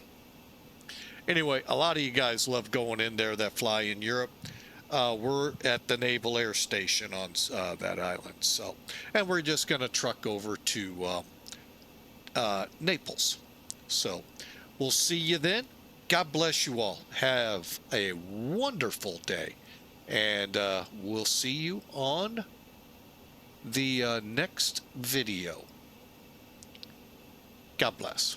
Anyway, a lot of you guys love going in there that fly in Europe. We're at the Naval Air Station on that island. So, and we're just going to truck over to Naples. So, we'll see you then. God bless you all. Have a wonderful day. And we'll see you on the next video. God bless.